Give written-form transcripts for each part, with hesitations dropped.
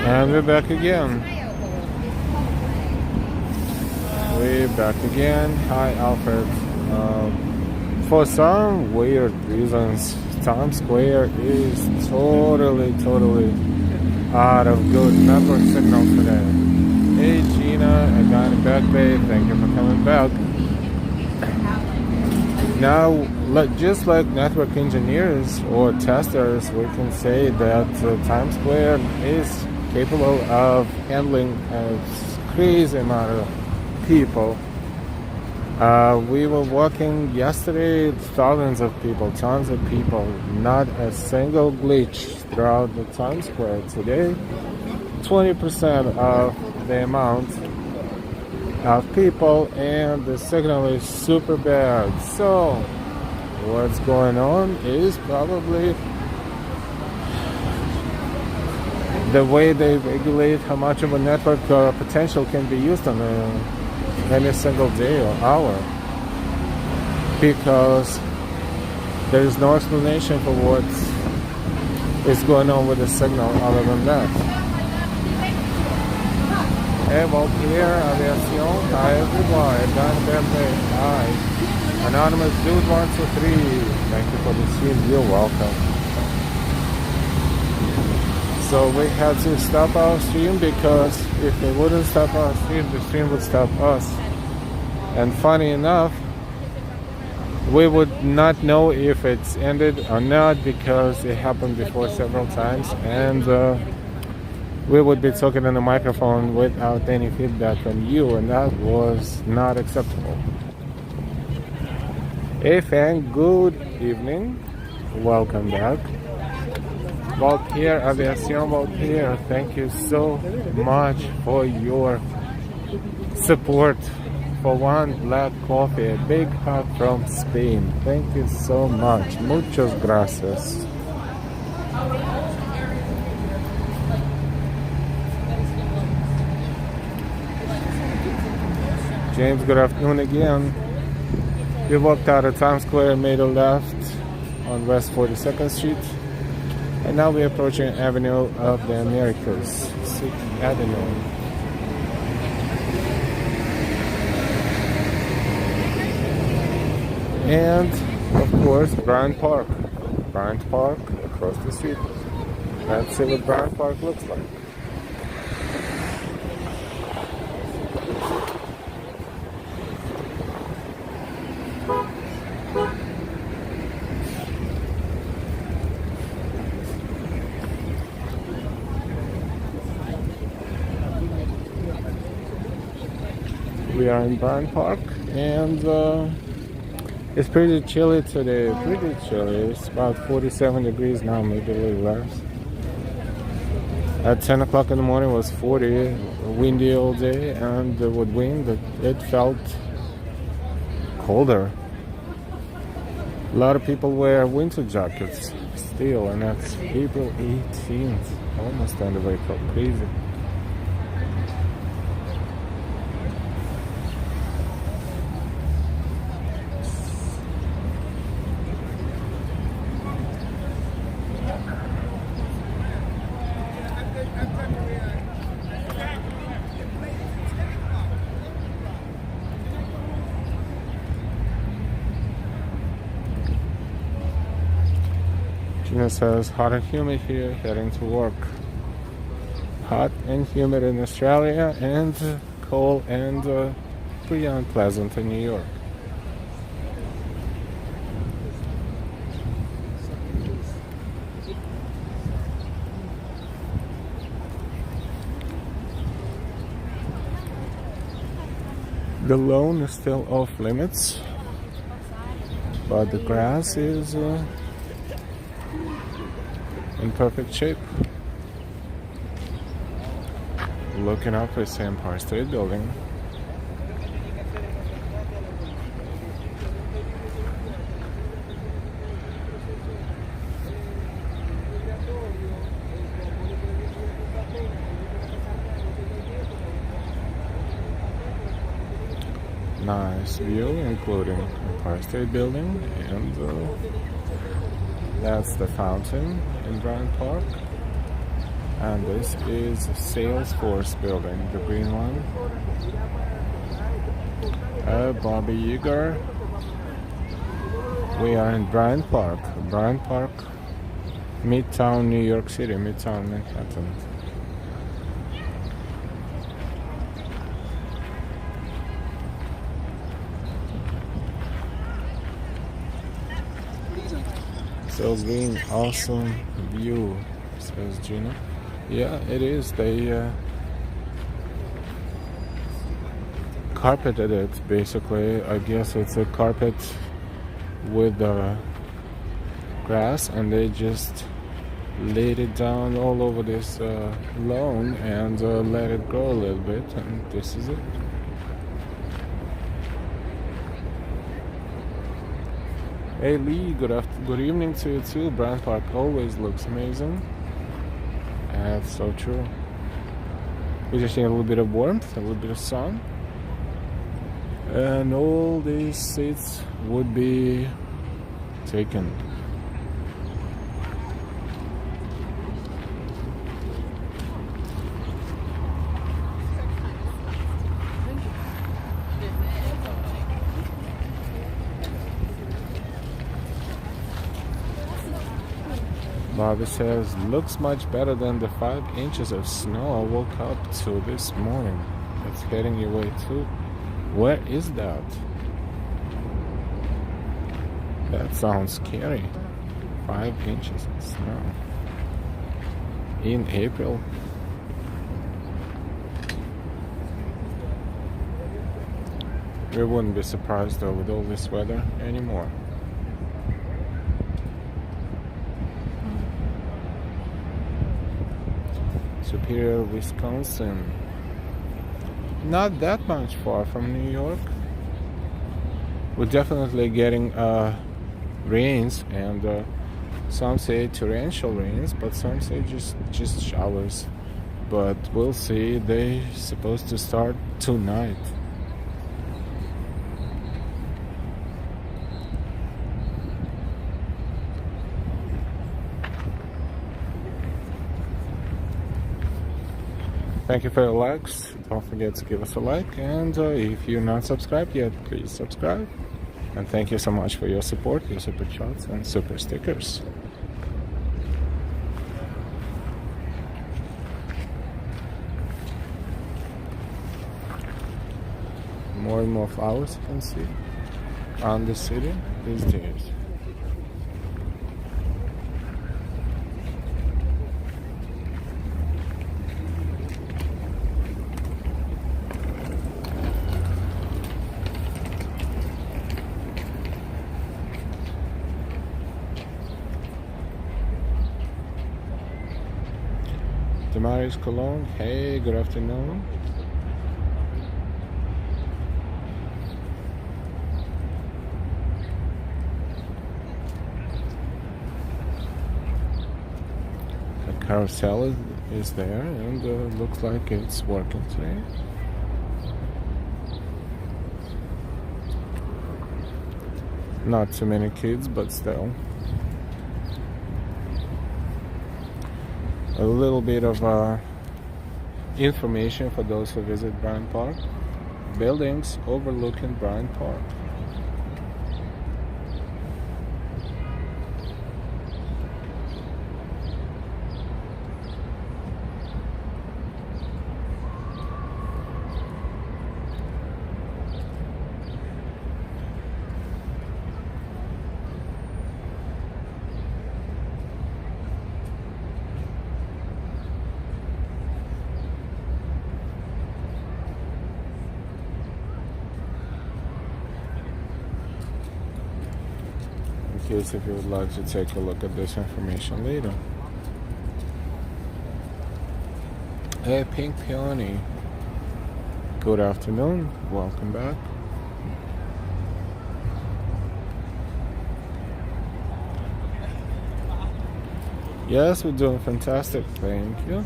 And we're back again. We're back again. Hi, Alfred. For some weird reasons, Times Square is totally out of good network signal today. Hey, Gina, I got it back, babe. Thank you for coming back. Now, just like network engineers or testers, we can say that Times Square is capable of handling a crazy amount of people. We were walking yesterday, thousands of people, tons of people, not a single glitch throughout the Times Square. Today, 20% of the amount of people, and the signal is super bad. So what's going on is probably the way they regulate how much of a network potential can be used on any single day or hour, because there is no explanation for what is going on with the signal other than that. Hey, well, here, Aviación. Hi, everyone. Hi. Anonymous Dude 123. Thank you for the stream. You're welcome. So we had to stop our stream because if they wouldn't stop our stream, the stream would stop us. And funny enough, we would not know if it's ended or not because it happened before several times, and we would be talking on the microphone without any feedback from you, and that was not acceptable. Hey fan, good evening. Welcome back. Voltaire, Aviación Voltaire, thank you so much for your support. For one black coffee, a big hug from Spain. Thank you so much. Muchas gracias. James, good afternoon again. We walked out of Times Square, made a left on West 42nd Street, and now we're approaching Avenue of the Americas, 6th Avenue. And, of course, Bryant Park. Bryant Park across the street. Let's see what Bryant Park looks like. We are in Bryant Park, and it's pretty chilly today. Pretty chilly. It's about 47 degrees now, maybe a little less. At 10 o'clock in the morning it was 40, windy all day, and with wind it felt colder. A lot of people wear winter jackets still, and that's April 18th, almost end of April. Crazy. Gina says, hot and humid here, heading to work. Hot and humid in Australia, and cold and pretty unpleasant in New York. The lawn is still off limits, but the grass is in perfect shape. Looking up at the Empire State Building. Nice view, including Empire State Building, and that's the fountain in Bryant Park. And this is Salesforce building, the green one. Bobby Yeager. We are in Bryant Park, Midtown New York City, Midtown Manhattan. So green, awesome view, says Gina. Yeah, it is. They carpeted it, basically. I guess it's a carpet with grass, and they just laid it down all over this lawn and let it grow a little bit, and this is it. Hey Lee, good evening to you too. Bryant Park always looks amazing. That's so true. We just need a little bit of warmth, a little bit of sun, and all these seats would be taken. Bobby says, looks much better than the 5 inches of snow I woke up to this morning. It's heading your way too. Where is that? That sounds scary. 5 inches of snow in April. We wouldn't be surprised though with all this weather anymore. Superior, Wisconsin. Not that much far from New York. We're definitely getting rains, and some say torrential rains, but some say just showers. But we'll see. They're supposed to start tonight. Thank you for your likes. Don't forget to give us a like, and if you're not subscribed yet, please subscribe. And thank you so much for your support, your super chats and super stickers. More and more flowers you can see on the city these days. Damaris Cologne, hey, good afternoon. The carousel is there, and looks like it's working today. Not too many kids, but still. A little bit of information for those who visit Bryant Park. Buildings overlooking Bryant Park. In case if you would like to take a look at this information later. Hey, Pink Peony. Good afternoon. Welcome back. Yes, we're doing fantastic. Thank you.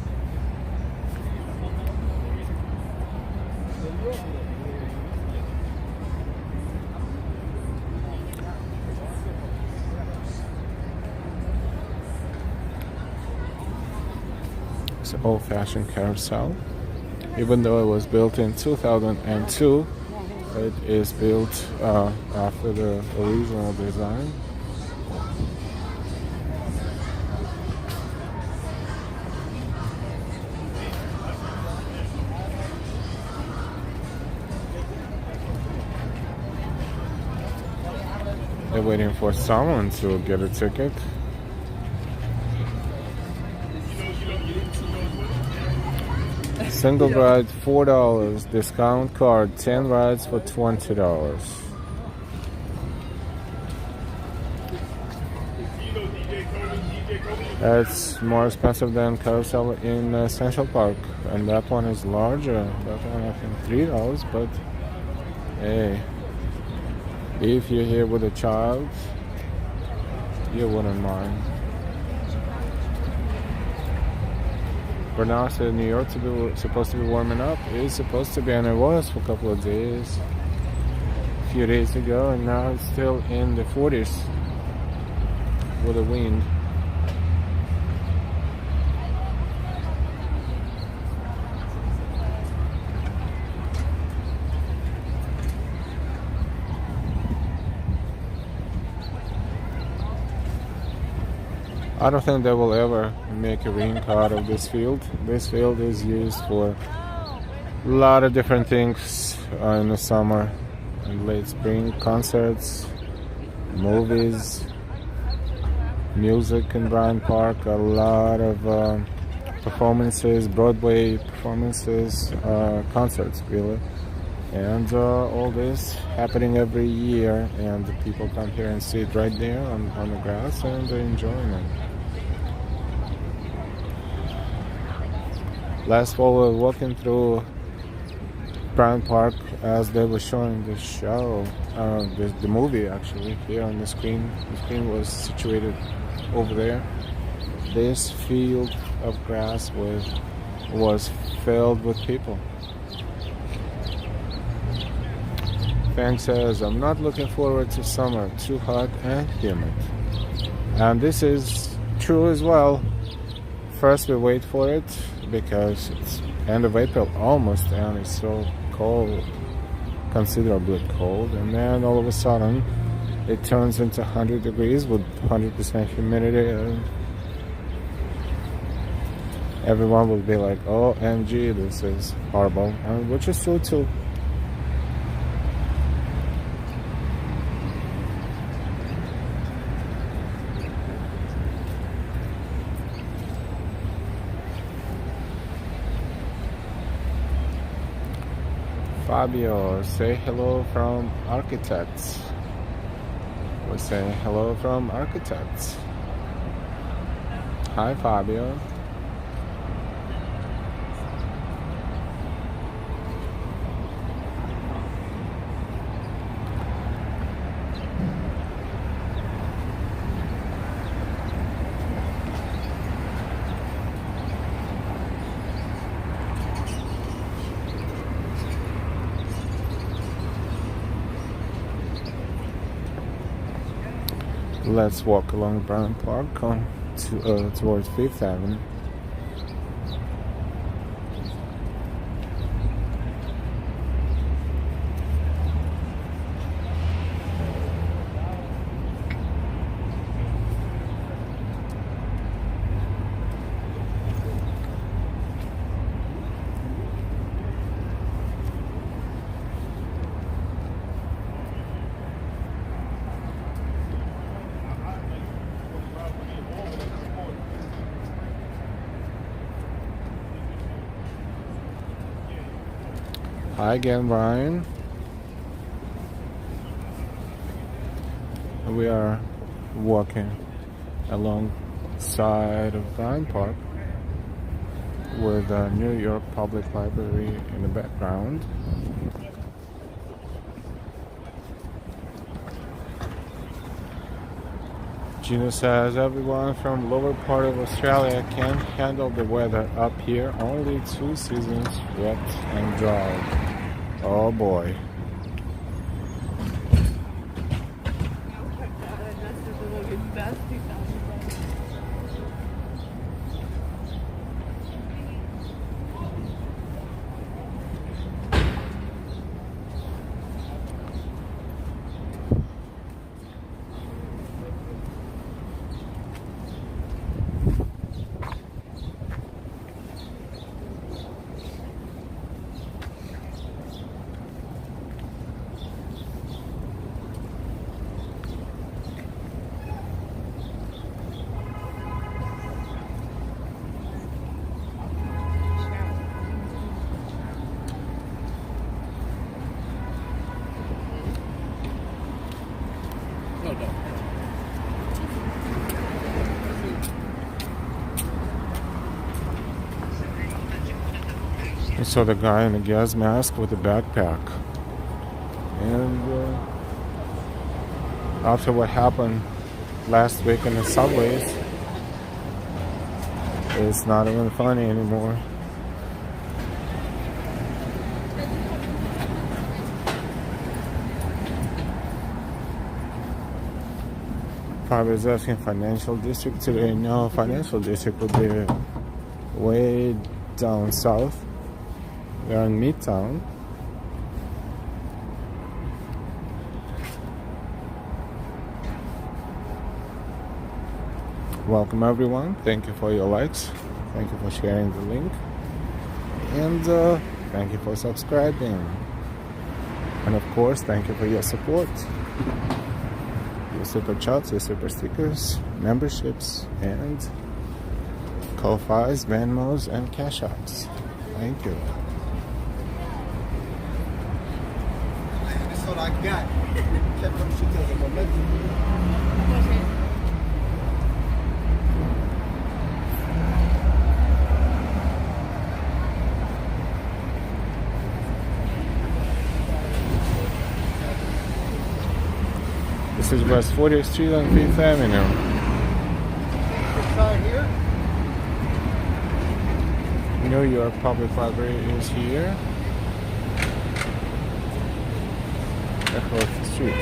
nice old-fashioned carousel. Even though it was built in 2002, it is built after the original design. They're waiting for someone to get a ticket. Single ride $4, discount card 10 rides for $20. That's more expensive than carousel in Central Park, and that one is larger. That one I think $3, but hey, if you're here with a child, you wouldn't mind. For now, so New York supposed to be warming up. It's supposed to be, and it was for a couple of days, a few days ago, and now it's still in the 40s with the wind. I don't think they will ever make a rink out of this field. This field is used for a lot of different things in the summer and late spring, concerts, movies, music in Bryant Park, a lot of performances, Broadway performances, concerts really. And all this happening every year, and the people come here and sit right there on the grass and they're enjoying it. Last fall we were walking through Bryant Park as they were showing the show, the movie actually, here on the screen. The screen was situated over there. This field of grass was filled with people. Fang says, I'm not looking forward to summer, too hot and humid. And this is true as well. First we wait for it because it's end of April almost, and it's so cold, considerably cold, and then all of a sudden it turns into 100 degrees with 100% humidity, and everyone will be like, OMG, this is horrible, and which is true too. Fabio, say hello from Architects. We're saying hello from Architects. Hi, Fabio. Let's walk along Bryant Park towards 5th Avenue. Hi again, Brian. We are walking alongside of Bryant Park with the New York Public Library in the background. Gino says, everyone from lower part of Australia can't handle the weather up here. Only 2 seasons, wet and dry. Oh boy. I saw the guy in a gas mask with a backpack. And after what happened last week in the subways, it's not even funny anymore. Probably is asking financial district today. No, financial district would be way down south. They're in Midtown. Welcome everyone. Thank you for your likes. Thank you for sharing the link. And thank you for subscribing. And of course, thank you for your support. Your super chats, your super stickers, memberships, and Ko-Fis, Venmos, and Cash Apps. Thank you. That's all I got. This is West 40th Street on 5th Avenue. This car here? New York Public Library is here. Across the street.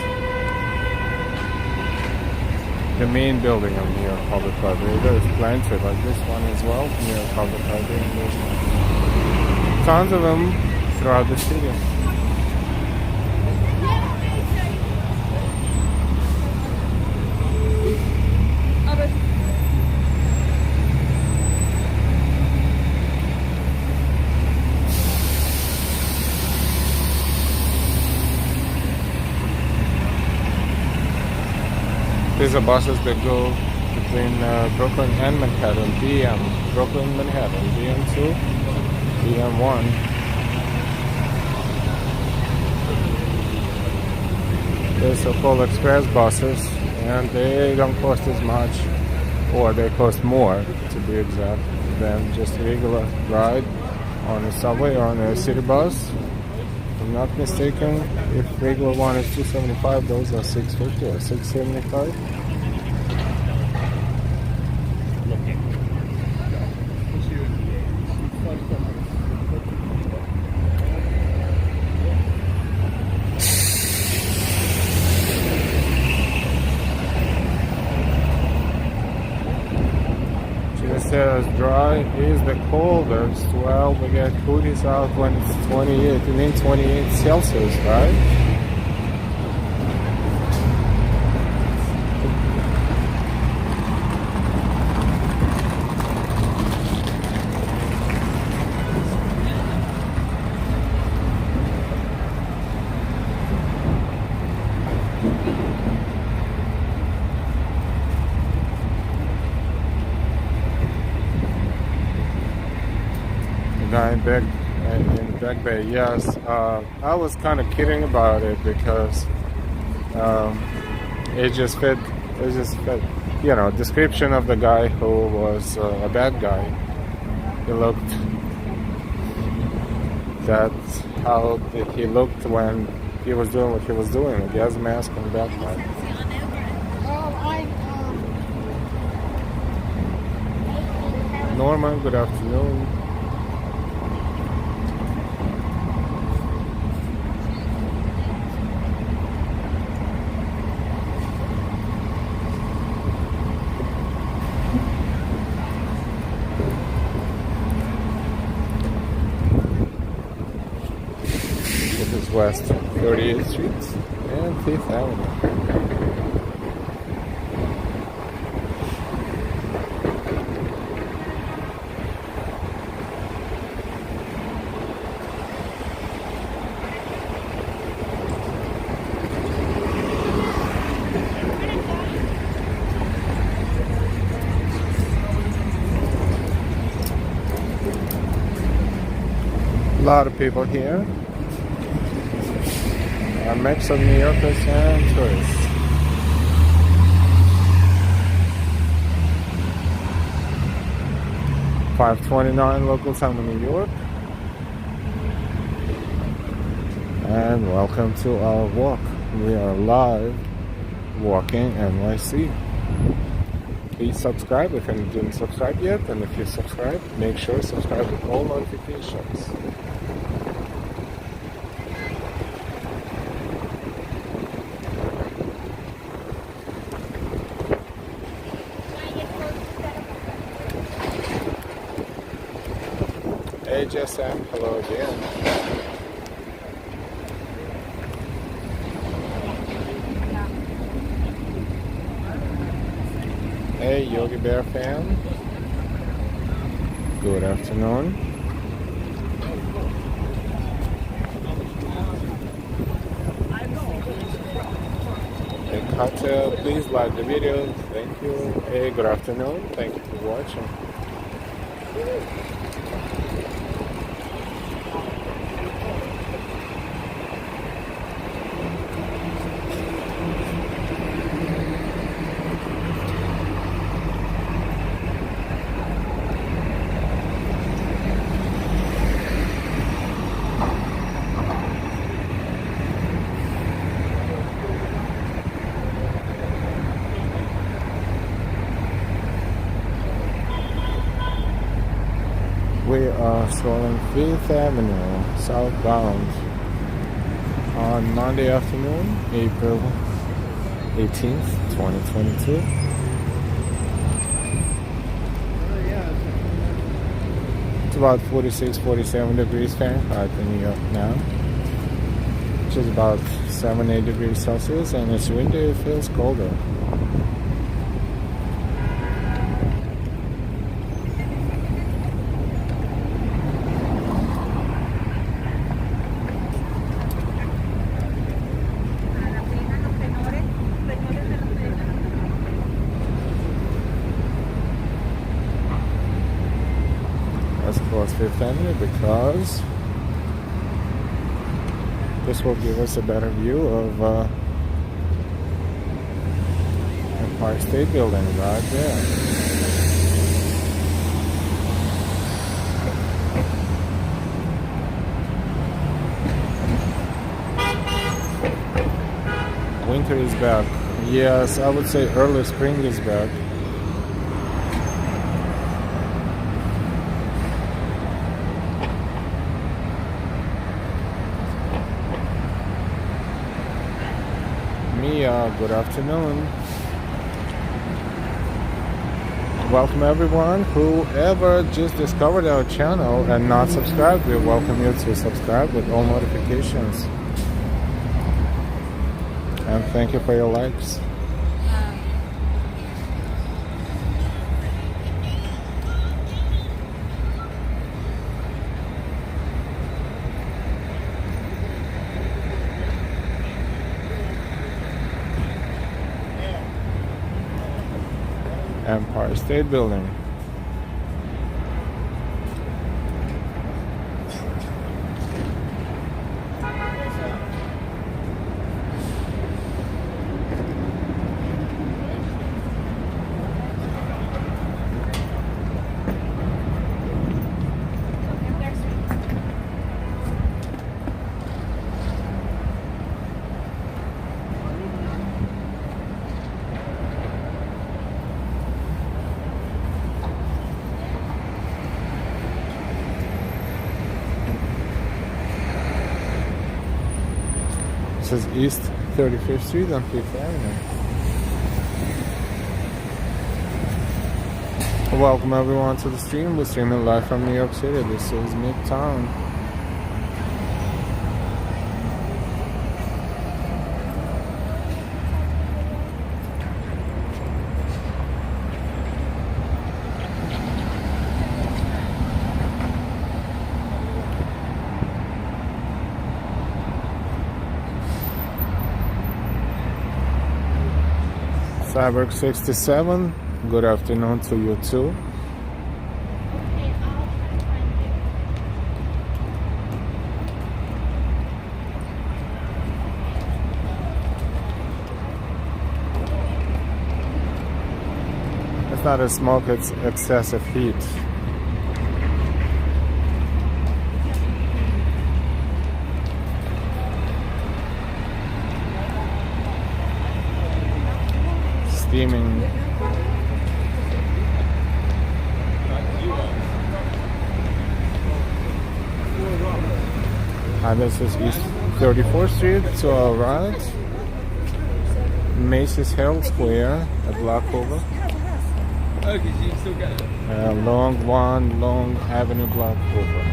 The main building of New York Public Library. There's plenty like this one as well. New York Public Library. There's tons of them throughout the city. These are buses that go between Brooklyn and Manhattan, BM, Brooklyn, Manhattan, BM2, BM1. They're so-called express buses, and they don't cost as much, or they cost more, to be exact, than just a regular ride on a subway or on a city bus. If I'm not mistaken, if regular one is $275, those are $650 or $675. It says dry is the coldest. Well, we get hoodies out when it's 28, you mean 28 Celsius, right? Guy in Back Bay, yes. I was kind of kidding about it because it just fit. You know, description of the guy who was a bad guy. He looked. That's how he looked when he was doing what he was doing. He has a mask and backpack. Norman, good afternoon. West 38th Street and 5th Avenue. A lot of people here. A mix of New Yorkers and tourists. (5:29) local time in New York. and welcome to our walk. We are live walking NYC. Please subscribe if you didn't subscribe yet, and if you subscribe, make sure to subscribe with all notifications. Hey Jessam, hello again. Hey Yogi Bear fan, good afternoon. Hey Kata, please like the video, thank you. Hey, good afternoon, thank you for watching. We are strolling 5th Avenue southbound on Monday afternoon, April 18th, 2022. It's about 46, 47 degrees Fahrenheit in New York now, which is about 7, 8 degrees Celsius, and it's windy, it feels colder. Cross 5th Avenue because this will give us a better view of Empire State Building right there. Winter is back. Yes, I would say early spring is back. Mia, good afternoon. Welcome everyone. Whoever just discovered our channel and not subscribed, we welcome you to subscribe with all notifications. And thank you for your likes. Empire State Building. This is East 35th Street on 5th Avenue. Welcome everyone to the stream. We're streaming live from New York City. This is Midtown. Cyber 67, good afternoon to you too. It's not a smoke, it's excessive heat. steaming. And this is East 34th Street to our right. Macy's Herald Square, a block over. Long Avenue block over.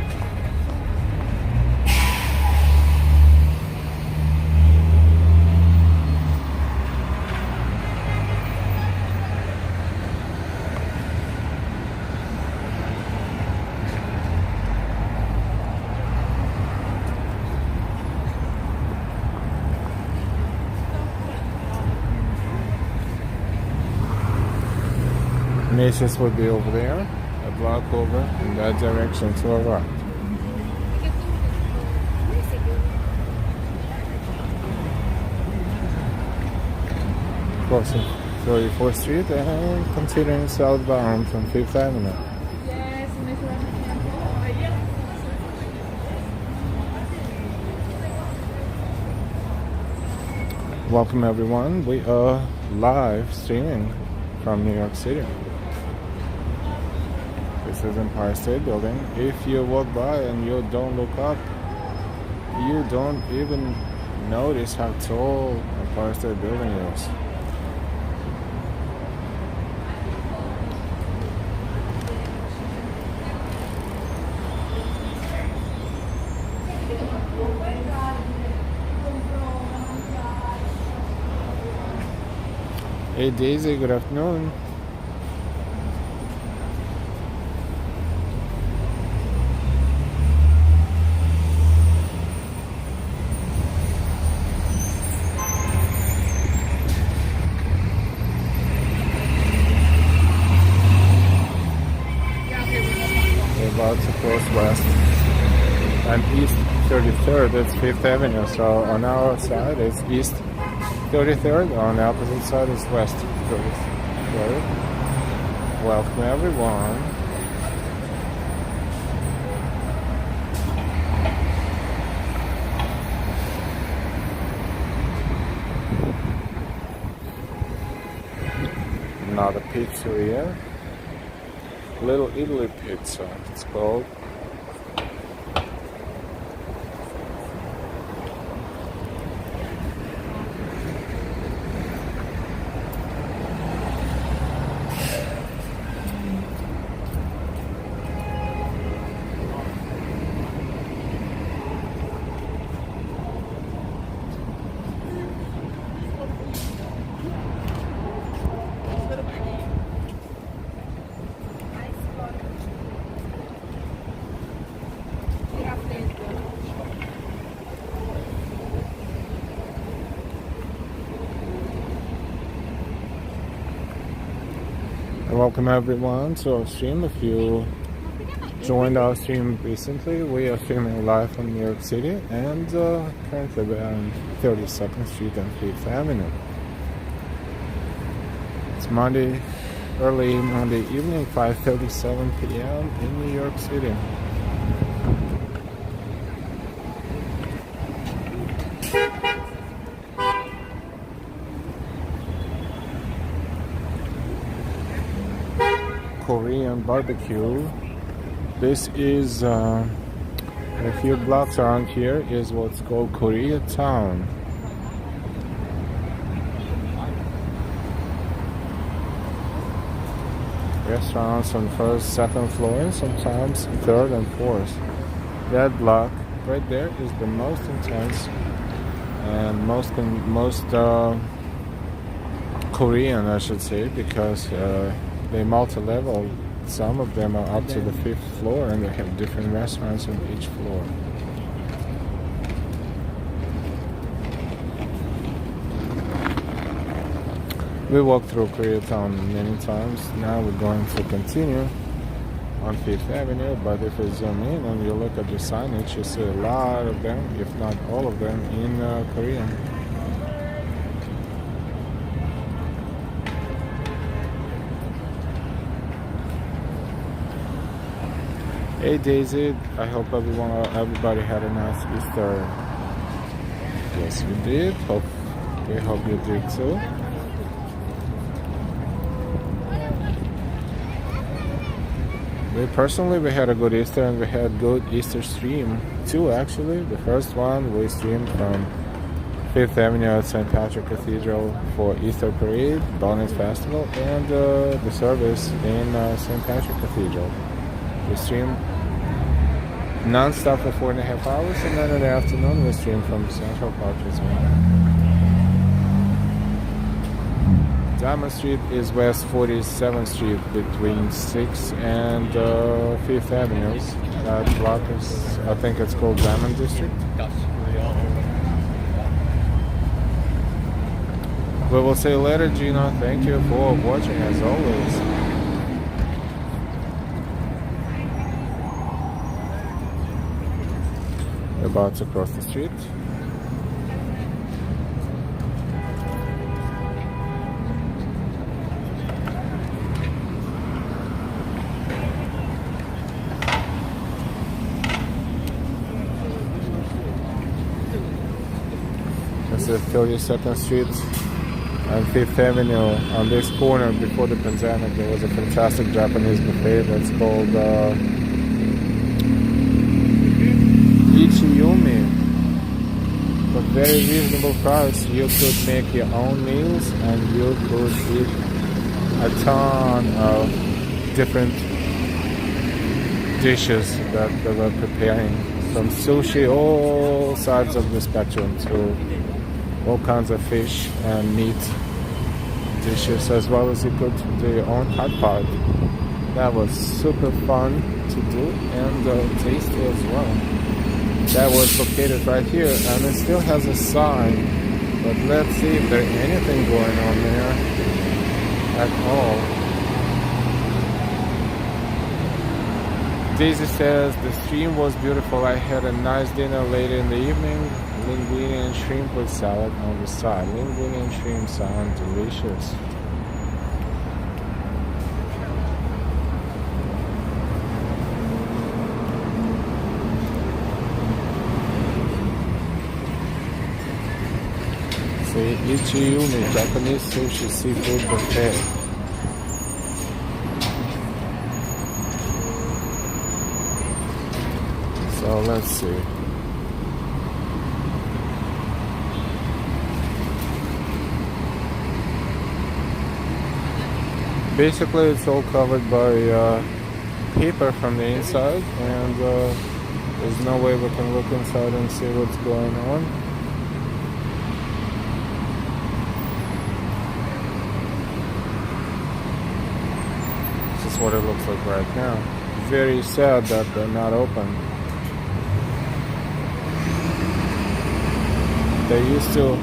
Macy's would be over there, a block over in that direction to our right. Crossing 34th Street and continuing southbound from 5th Avenue. Welcome everyone, we are live streaming from New York City. This is Empire State Building. If you walk by and you don't look up, you don't even notice how tall Empire State Building is. Hey Daisy, good afternoon. About to cross west and east 33rd, that's 5th Avenue. So on our side it's east 33rd, on the opposite side is west 33rd. Welcome everyone. Another pizzeria. Little Italy Pizza, it's called. Welcome everyone to our stream. If you joined our stream recently, we are streaming live from New York City and currently we're on 32nd Street and 5th Avenue. It's Monday, early Monday evening, 5:37 p.m. in New York City. Korean barbecue. This is a few blocks around here is what's called Koreatown. Restaurants on first, second floor, and sometimes third and fourth. That block right there is the most intense and most Korean, I should say, because they multi-level. Some of them are up to the 5th floor and they have different restaurants on each floor. We walked through Koreatown many times. Now we're going to continue on 5th Avenue, but if you zoom in and you look at the signage, you see a lot of them, if not all of them, in Korean. Hey Daisy, I hope everybody had a nice Easter. Yes, we did. We hope you did too. We personally, we had a good Easter, and we had good Easter stream too. Actually, the first one we streamed from Fifth Avenue at St. Patrick Cathedral for Easter Parade, Bonnet Festival, and the service in St. Patrick Cathedral. We streamed non-stop for 4.5 hours, and then in the afternoon we streamed from Central Park as well. Diamond Street is West 47th Street between 6th and 5th Avenues. That block is, I think it's called Diamond District. We will see you later, Gino. Thank you for watching as always. We're about to cross the street. This is 32nd Street and 5th Avenue. On this corner before the pandemic, there was a fantastic Japanese buffet that's called Ichiyumi. For very reasonable price, you could make your own meals and you could eat a ton of different dishes that they were preparing. From sushi, all sides of the spectrum, to all kinds of fish and meat dishes, as well as you could do your own hot pot. That was super fun to do and tasty as well. That was located right here, and it still has a sign, but let's see if there's anything going on there at all. Daisy says the stream was beautiful. I had a nice dinner later in the evening. Linguine and shrimp with salad on the side. Linguine and shrimp sound delicious. See, Ichiyumi, Japanese sushi seafood buffet. So let's see. Basically, it's all covered by paper from the inside, and there's no way we can look inside and see what's going on. This is what it looks like right now. Very sad that they're not open. They used to,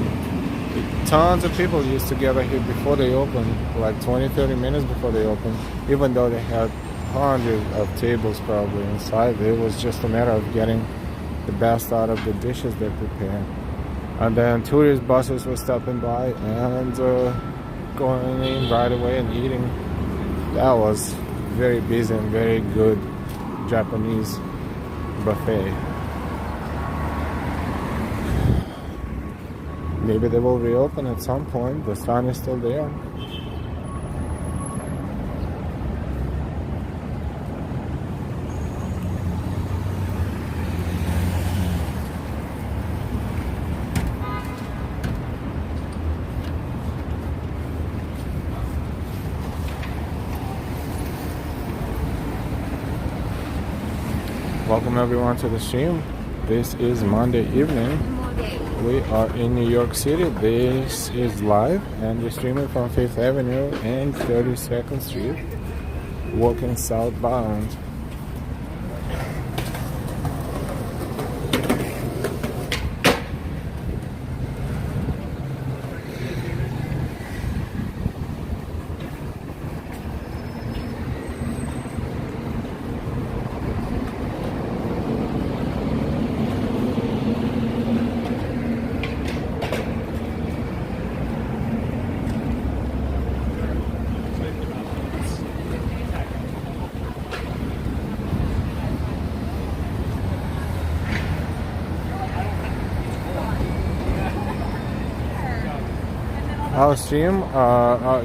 tons of people used to gather here before they opened, like 20-30 minutes before they opened, even though they had hundreds of tables probably inside. It was just a matter of getting the best out of the dishes they prepare. And then tourist buses were stopping by and going in right away and eating. That was very busy and very good Japanese buffet. Maybe they will reopen at some point. The sign is still there. Welcome everyone to the stream. This is Monday evening. We are in New York City. This is live, and we're streaming from 5th Avenue and 32nd Street, walking southbound. Our stream,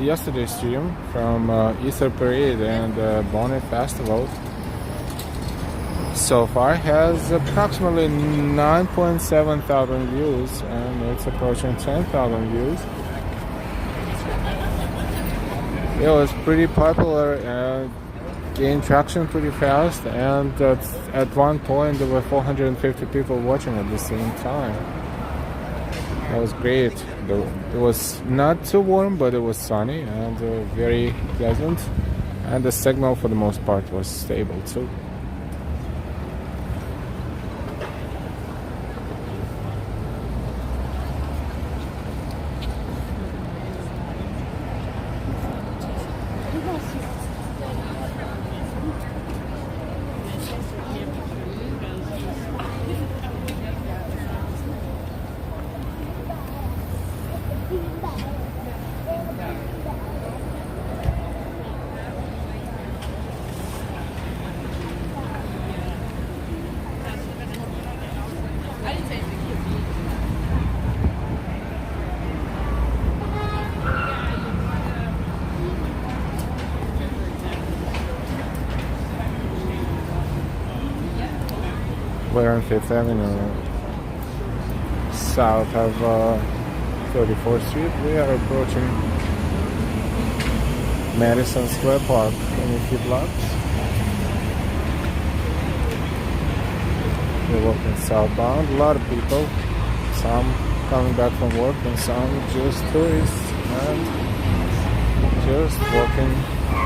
yesterday's stream from Easter Parade and Bonnet Festival so far has approximately 9.7 thousand views, and it's approaching 10,000 views. It was pretty popular and gained traction pretty fast, and at one point there were 450 people watching at the same time. That was great. It was not too warm, but it was sunny and very pleasant, and the signal for the most part was stable too. We're on Fifth Avenue, south of 34th Street. We are approaching Madison Square Park in a few blocks. We're walking southbound. A lot of people, some coming back from work and some just tourists and just walking,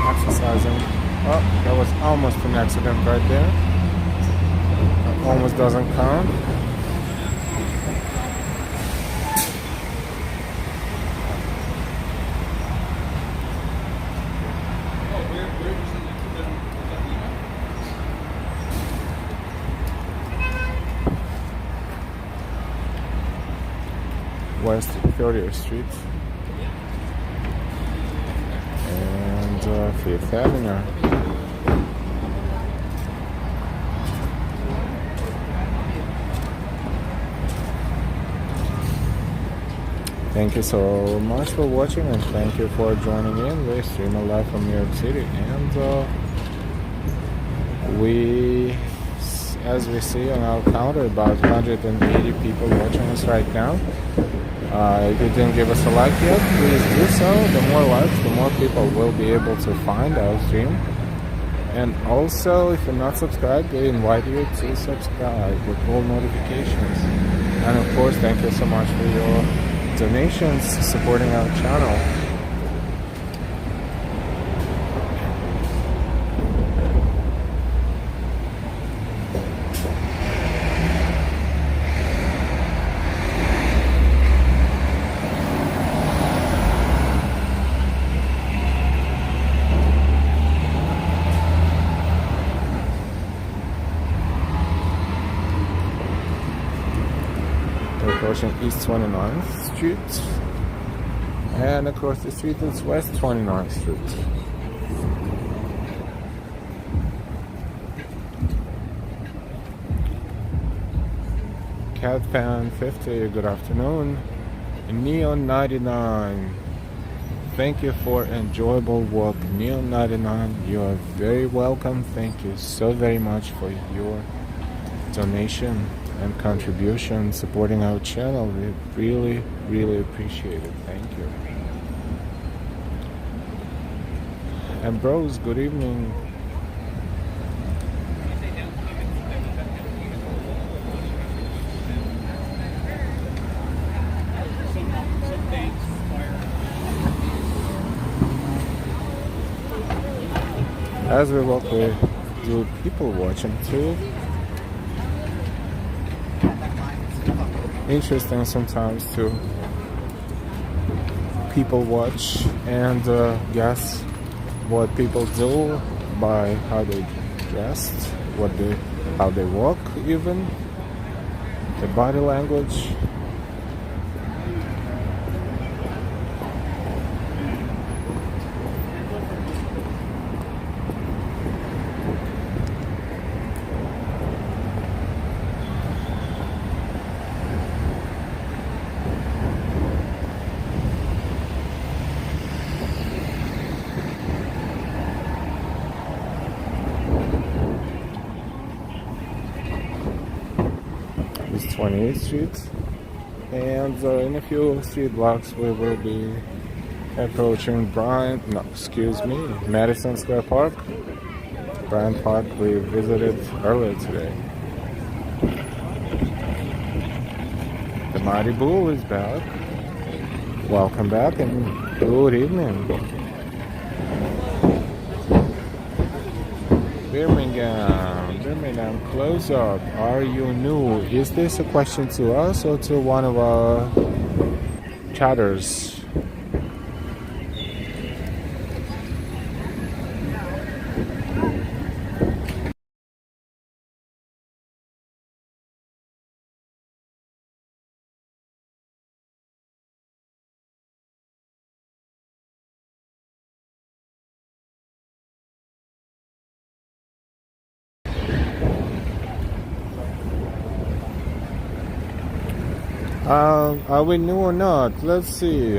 exercising. Oh, that was almost an accident right there. Almost doesn't count. West 30th Street and Fifth Avenue. Thank you so much for watching, and thank you for joining in. We stream live from New York City, and as we see on our counter, about 180 people watching us right now. If you didn't give us a like yet, please do so. The more likes, the more people will be able to find our stream. And also, if you're not subscribed, we invite you to subscribe with all notifications. And of course, thank you so much for your donations supporting our channel. We're approaching East 29th Street, and across the street is West 29th Street. Catfan 50, good afternoon. Neon 99, thank you for enjoyable walk. Neon 99, you are very welcome. Thank you so very much for your donation and contribution supporting our channel. We really appreciate it. Thank you. And bros, good evening. As we walk, we do people watching too. Interesting sometimes to people watch and guess what people do by how they dressed, how they walk, even the body language. 28th Street. And in a few street blocks we will be approaching Madison Square Park. Bryant Park we visited earlier today. The Mighty Bull is back. Welcome back and good evening. Birmingham close up. Are you new? Is this a question to us or to one of our chatters? Are we new or not? Let's see.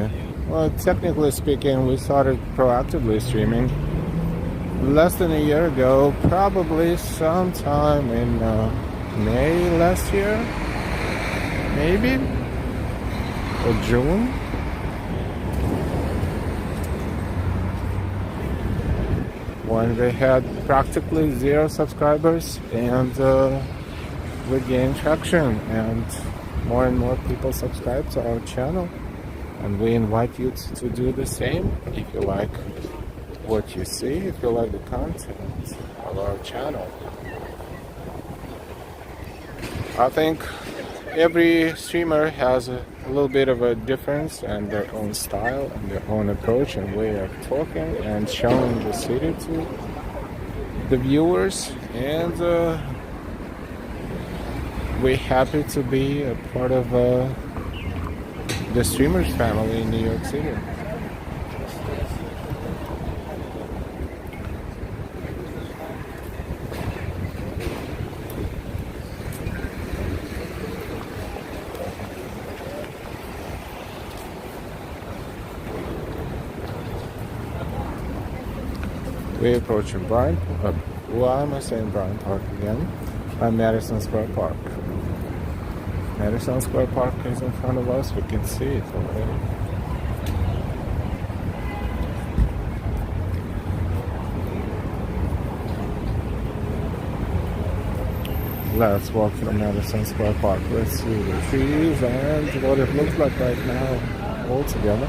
Well, technically speaking, we started proactively streaming less than a year ago, probably sometime in May last year, maybe, or June. When we had practically 0 subscribers, and we gained traction, and more people subscribe to our channel, and we invite you to do the same if you like what you see, if you like the content of our channel. I think every streamer has a little bit of a difference and their own style and their own approach and way of talking and showing the city to the viewers, and we're happy to be a part of the streamers family in New York City. We're approaching Bryant. Why am I saying Bryant Park again? Madison Square Park. Madison Square Park is in front of us. We can see it already. Let's walk through Madison Square Park. Let's see the trees and what it looks like right now all together.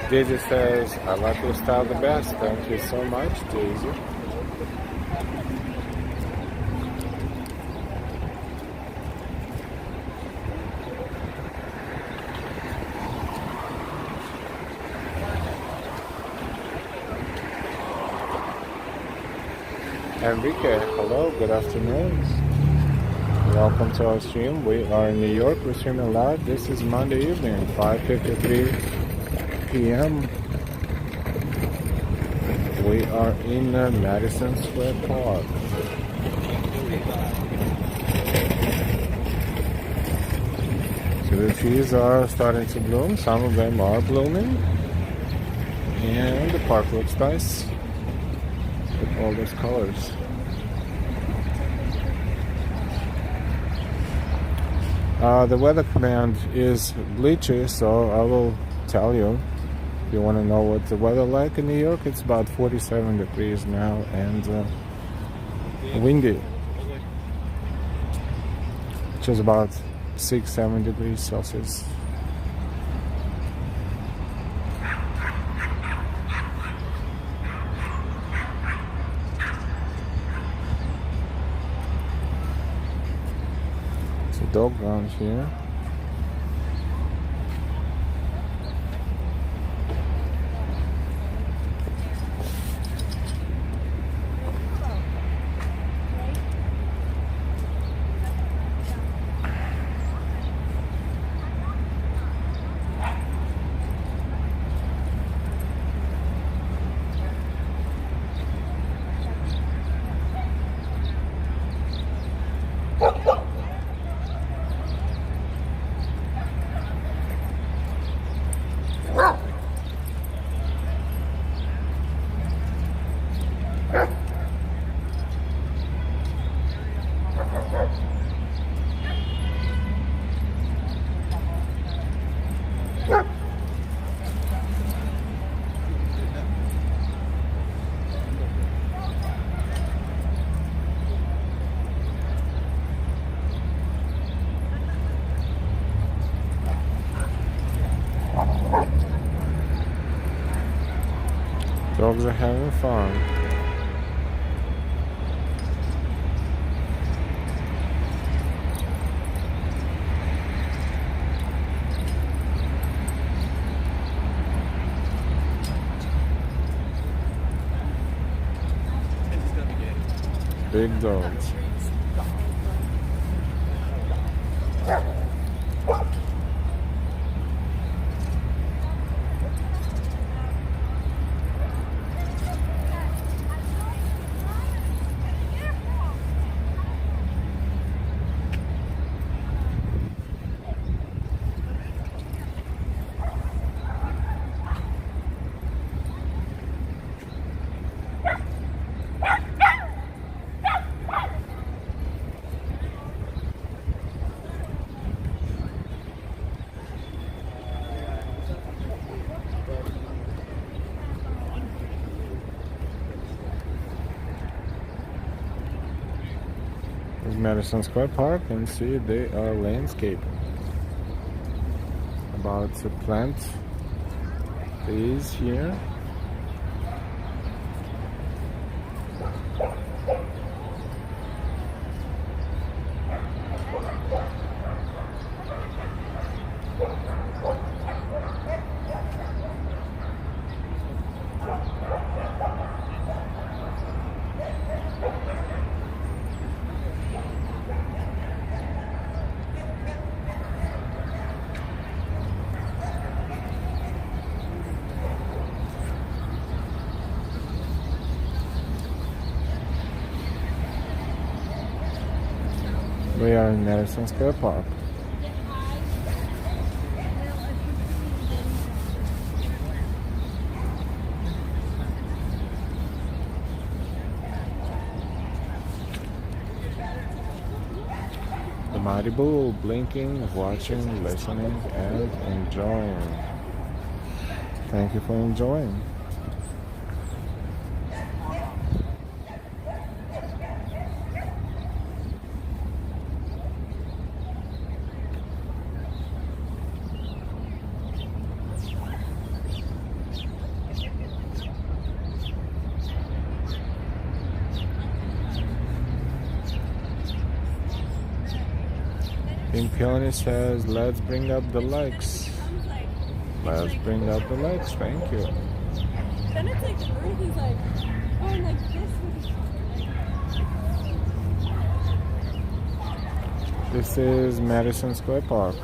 Daisy says, I like your style the best. Thank you so much, Daisy. Enrique, hello, good afternoon. Welcome to our stream. We are in New York. We're streaming live. This is Monday evening, 5:53 p.m. We are in Madison Square Park. So the trees are starting to bloom. Some of them are blooming. And the park looks nice with all those colors. The weather command is glitchy, so I will tell you. If you want to know what the weather like in New York, it's about 47 degrees now and windy, which is about 6-7 degrees Celsius. It's a dog around here. dogs are having fun. Big dogs. Madison Square Park, and see they are landscaping. About to plant these here. We are in Madison Square Park. The mighty bull blinking, watching, listening, and enjoying. Thank you for enjoying. Pink Peony says, let's bring up the likes. Let's bring up the likes, thank you. Then it's like the earth is like going like this. This is Madison Square Park.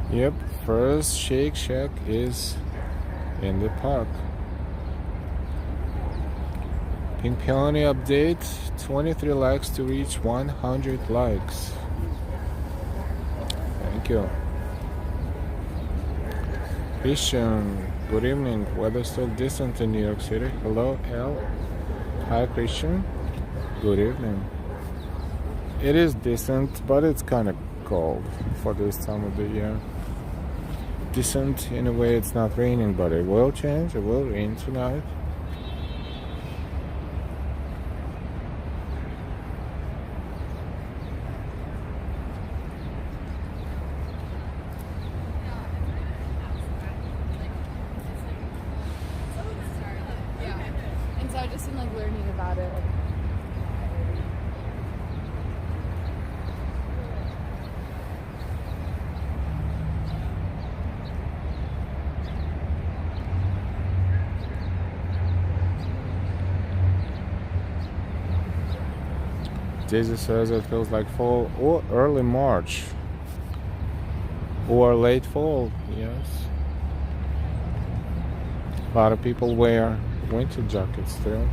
Yep, first Shake Shack is in the park. Pink Peony update, 23 likes to reach 100 likes. Thank you. Christian, good evening. Weather still decent in New York City. Hello, L. Hi, Christian. Good evening. It is decent, but it's kind of cold for this time of the year. Decent in a way, it's not raining, but it will change. It will rain tonight. Yeah, and so I just been like learning about it. Daisy says it feels like fall or early March. Or late fall, yes. A lot of people wear winter jackets still.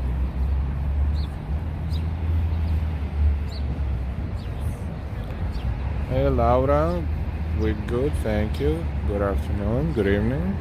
Hey Laura, we're good, thank you. Good afternoon, good evening.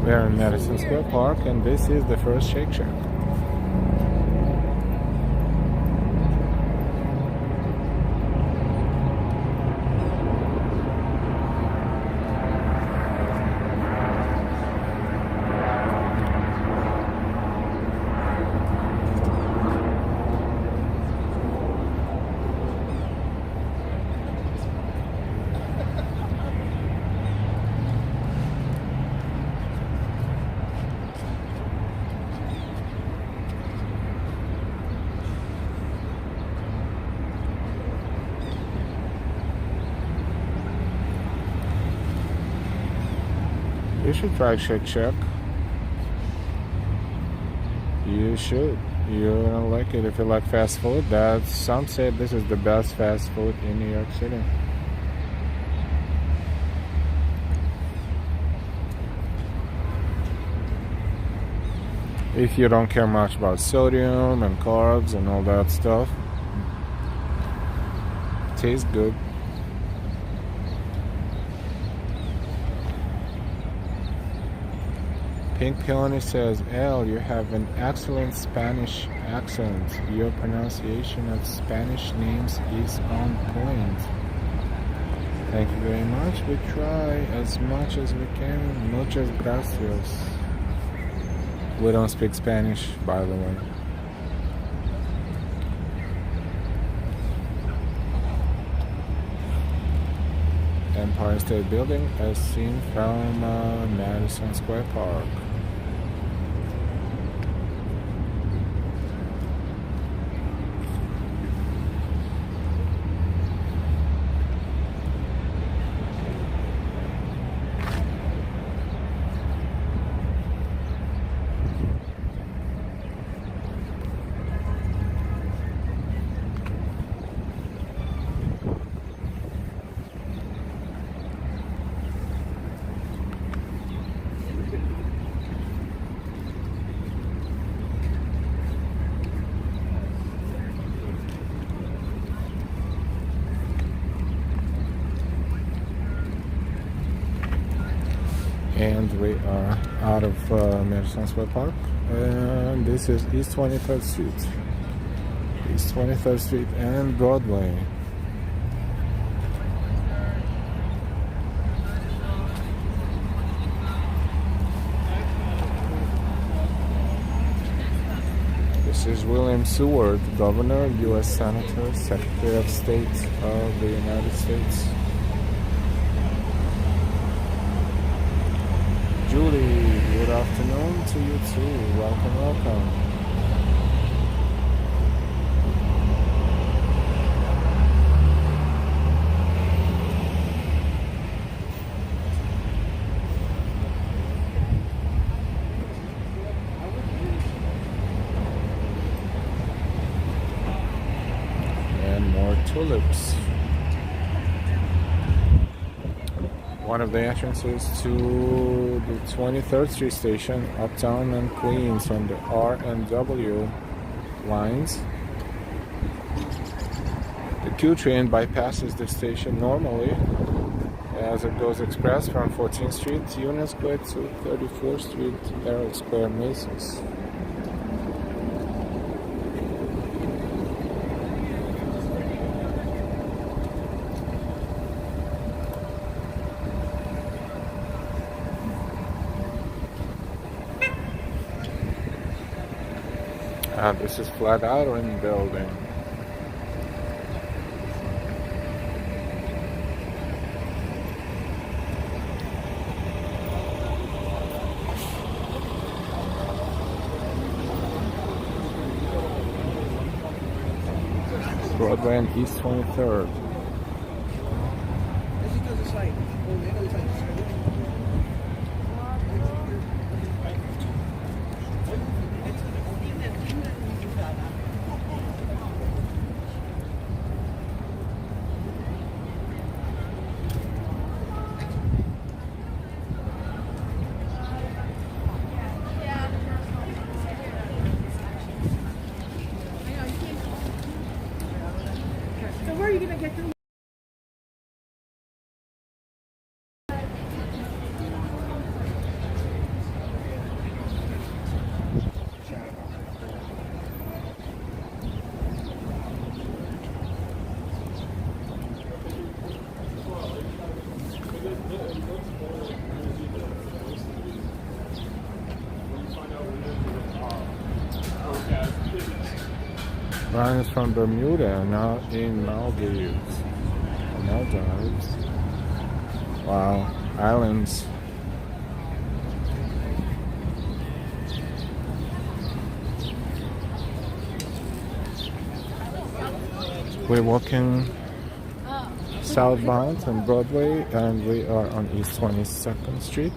We're in Madison Square Park, and this is the first Shake Shack. You should try Shake Shack. You should. You're gonna like it if you like fast food. Some say this is the best fast food in New York City. If you don't care much about sodium and carbs and all that stuff, tastes good. Pink Peony says, "El, you have an excellent Spanish accent. Your pronunciation of Spanish names is on point." Thank you very much. We try as much as we can. Muchas gracias. We don't speak Spanish, by the way. Empire State Building as seen from Madison Square Park. And we are out of Madison Square Park, and this is East 23rd Street. East 23rd Street and Broadway. This is William Seward, Governor, U.S. Senator, Secretary of State of the United States. Julie, good afternoon to you too. Welcome, welcome. And more tulips. One of the entrances to the 23rd Street station, Uptown and Queens on the R and W lines. The Q train bypasses the station normally as it goes express from 14th Street, Union Square to 34th Street, Herald Square, Macy's. This is Flatiron Building. Broadway and East 23rd. So where are you gonna get them? Ryan is from Bermuda, now in Maldives. Maldives. Wow, islands. We're walking southbound on Broadway, and we are on East 22nd Street.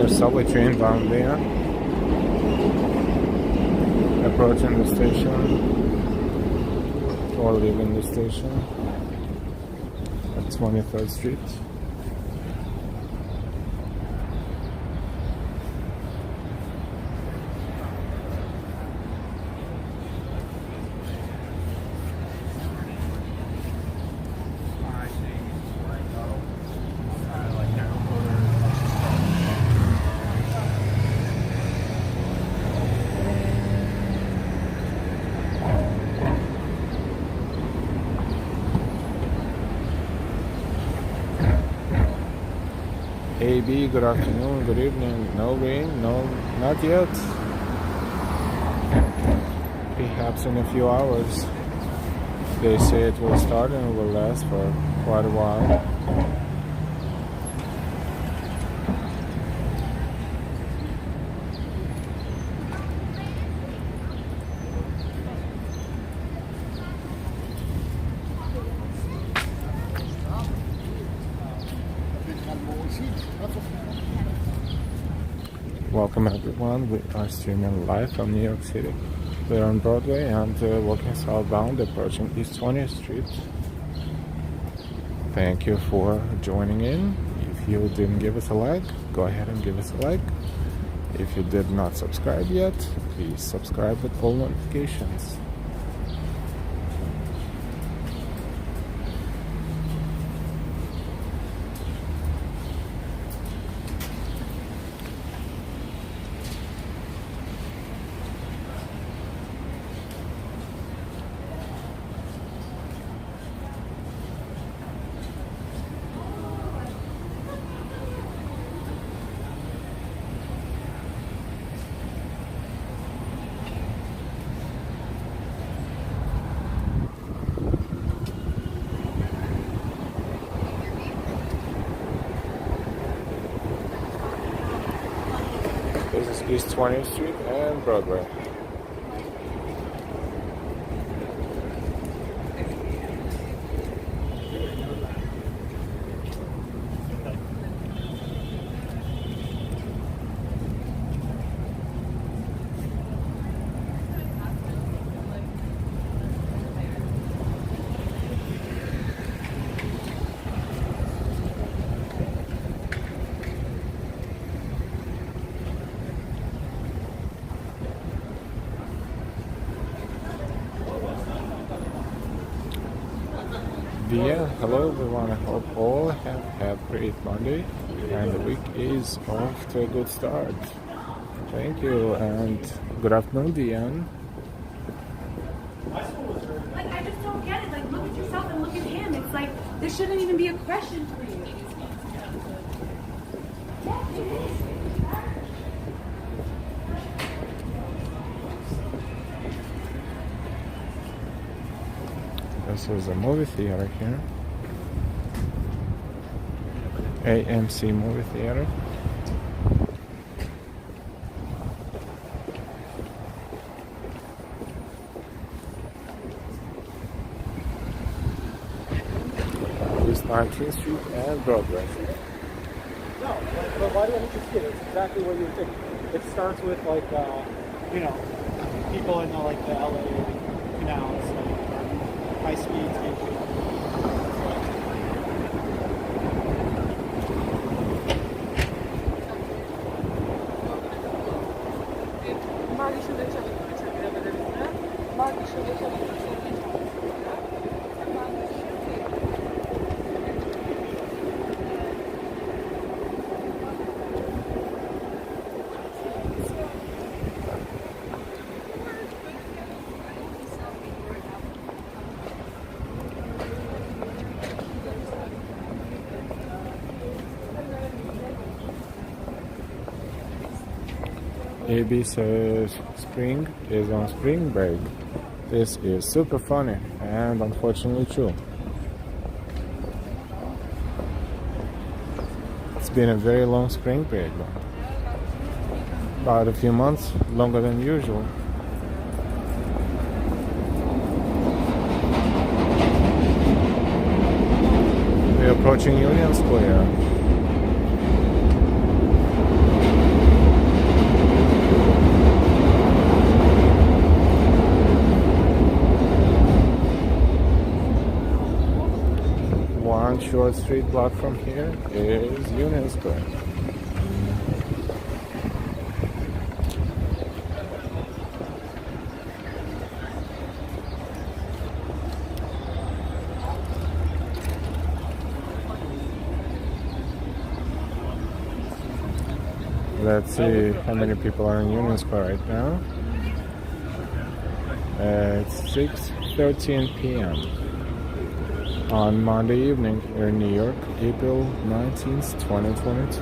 Subway train bound there, approaching the station or leaving the station at 23rd Street. AB, good afternoon, good evening. No rain, no, not yet. Perhaps in a few hours. They say it will start and it will last for quite a while. Welcome everyone, we are streaming live from New York City. We're on Broadway and walking southbound, approaching East 20th Street. Thank you for joining in. If you didn't give us a like, go ahead and give us a like. If you did not subscribe yet, please subscribe with all notifications. This is East 20th Street and Broadway. Yeah, hello everyone. I hope all have had a great Monday and the week is off to a good start. Thank you and good afternoon, Diane. Like, I just don't get it. Like, look at yourself and look at him. It's like, there shouldn't even be a question for you. This is a movie theater here. AMC movie theater. East 19th Street and Broadway. No, but why do I need to see it? It's exactly what you would think. It starts with like, you know, people in the, like the LA canals, like high speed station. AB says spring is on spring break. This is super funny and unfortunately true. It's been a very long spring break, about a few months longer than usual. We're approaching Union Square. One short street block from here is Union Square. Let's see how many people are in Union Square right now. It's 6:13 p.m. on Monday evening here in New York, April 19th, 2022.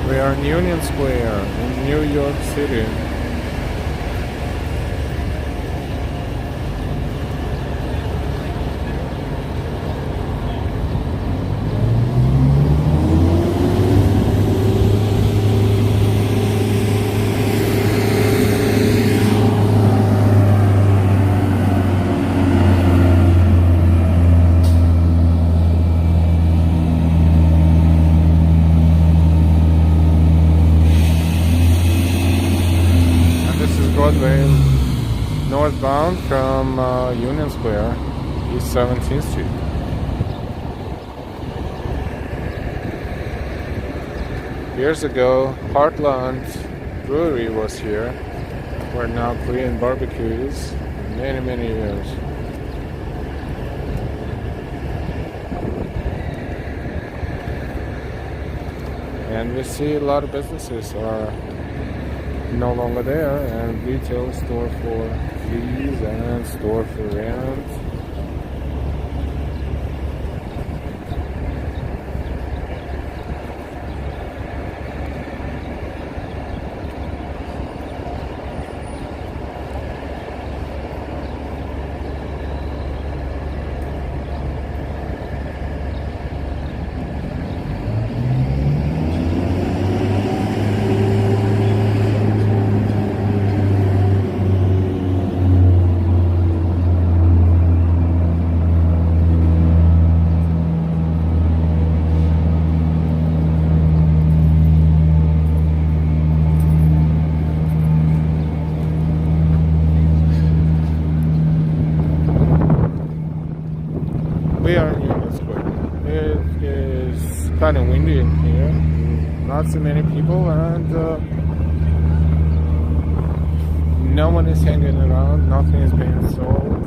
We are in Union Square in New York City. Broadway northbound from Union Square, East 17th Street. Years ago, Heartland Brewery was here, where now Korean barbecues, many years. And we see a lot of businesses are no longer there, and retail store for lease and store for rent. We are in Union Square. It is kind of windy in here. Not so many people, and no one is hanging around. Nothing is being sold.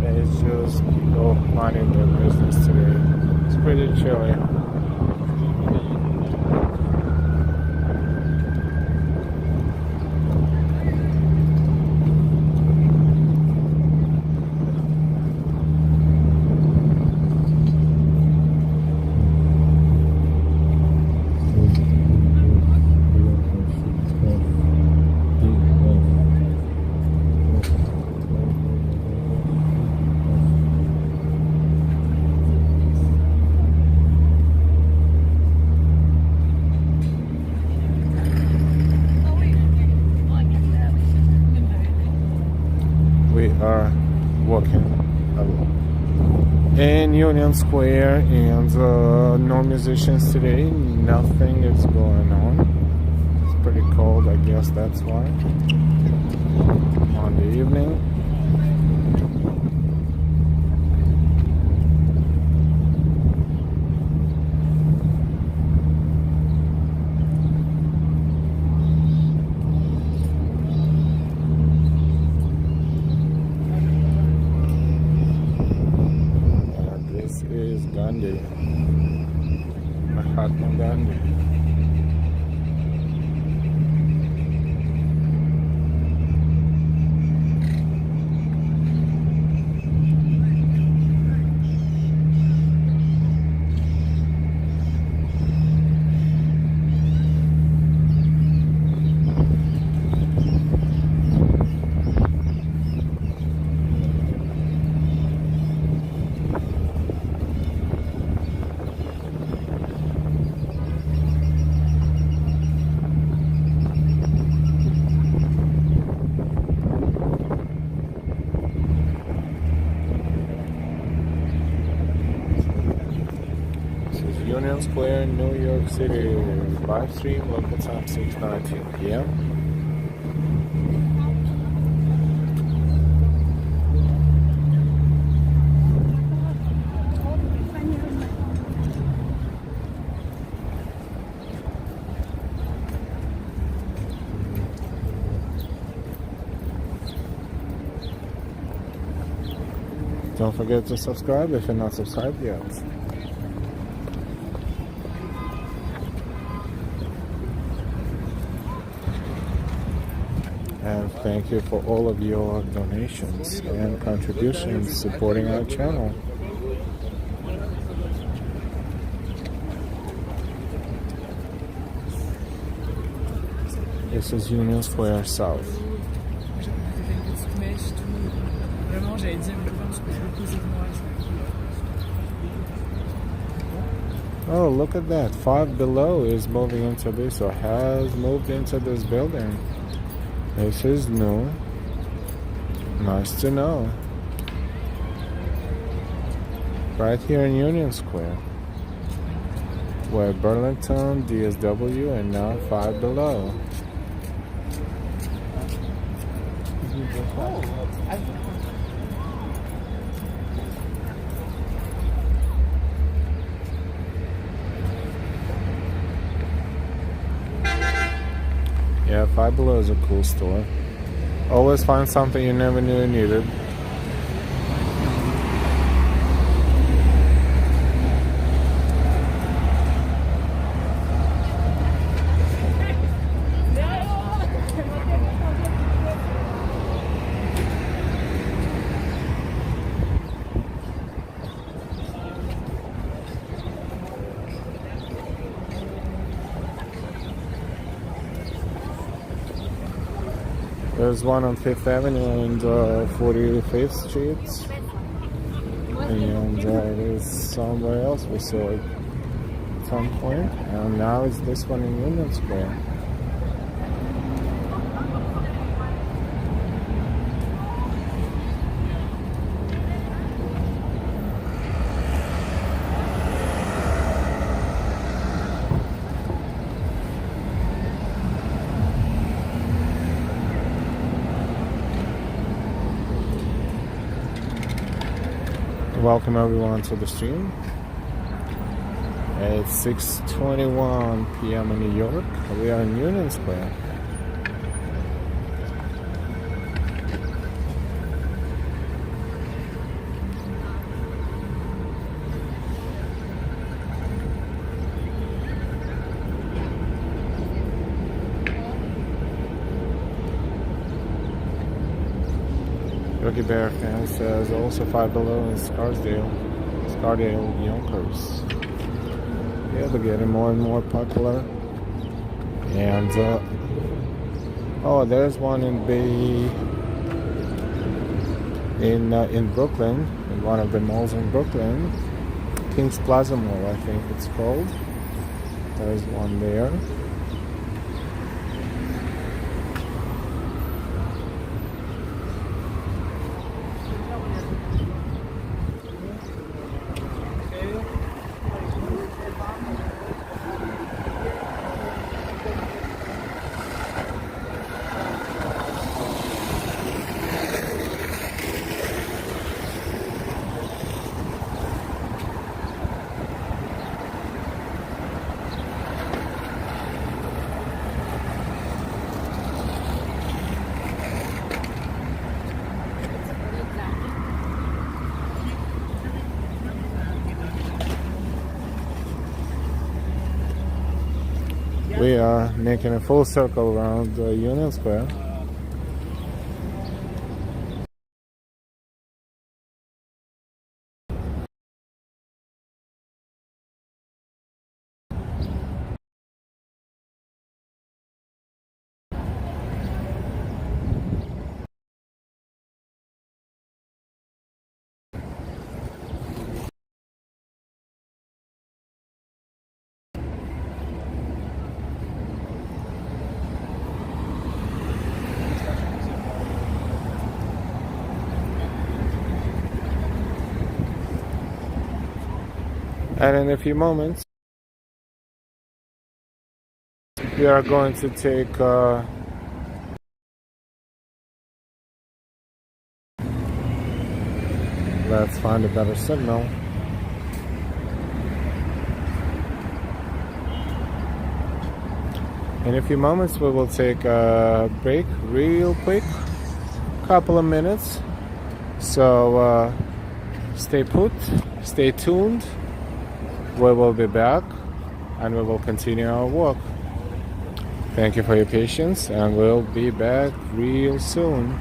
It's just people minding their business today. It's pretty chilly. We are walking in Union Square, and no musicians today. Nothing is going on. It's pretty cold, I guess that's why. On the evening. Is Gandhi, Mahatma Gandhi. Union Square, New York City. Live stream, local time 6:19 p.m. Don't forget to subscribe if you're not subscribed yet. And thank you for all of your donations and contributions supporting our channel. This is Union Square South. Oh, look at that. Five Below is moving into this, or has moved into this building. This is new. Nice to know. Right here in Union Square, where Burlington, DSW, and now Five Below. Yeah, Five Below is a cool store. Always find something you never knew you needed. There's one on Fifth Avenue and 45th Street. And there's somewhere else we saw it at some point. And now it's this one in Union Square. Welcome everyone to the stream. It's 6:21 p.m. in New York. We are in Union Square. Yogi Bear fan says also Five Below in Scarsdale, Yonkers. Yeah, they're getting more and more popular. And oh, there's one in Brooklyn, in one of the malls in Brooklyn, Kings Plaza Mall, I think it's called. There's one there. We are making a full circle around Union Square. And in a few moments, we are going to take let's find a better signal. In a few moments, we will take a break real quick, couple of minutes. So stay put, stay tuned. We will be back and we will continue our walk. Thank you for your patience, and we'll be back real soon.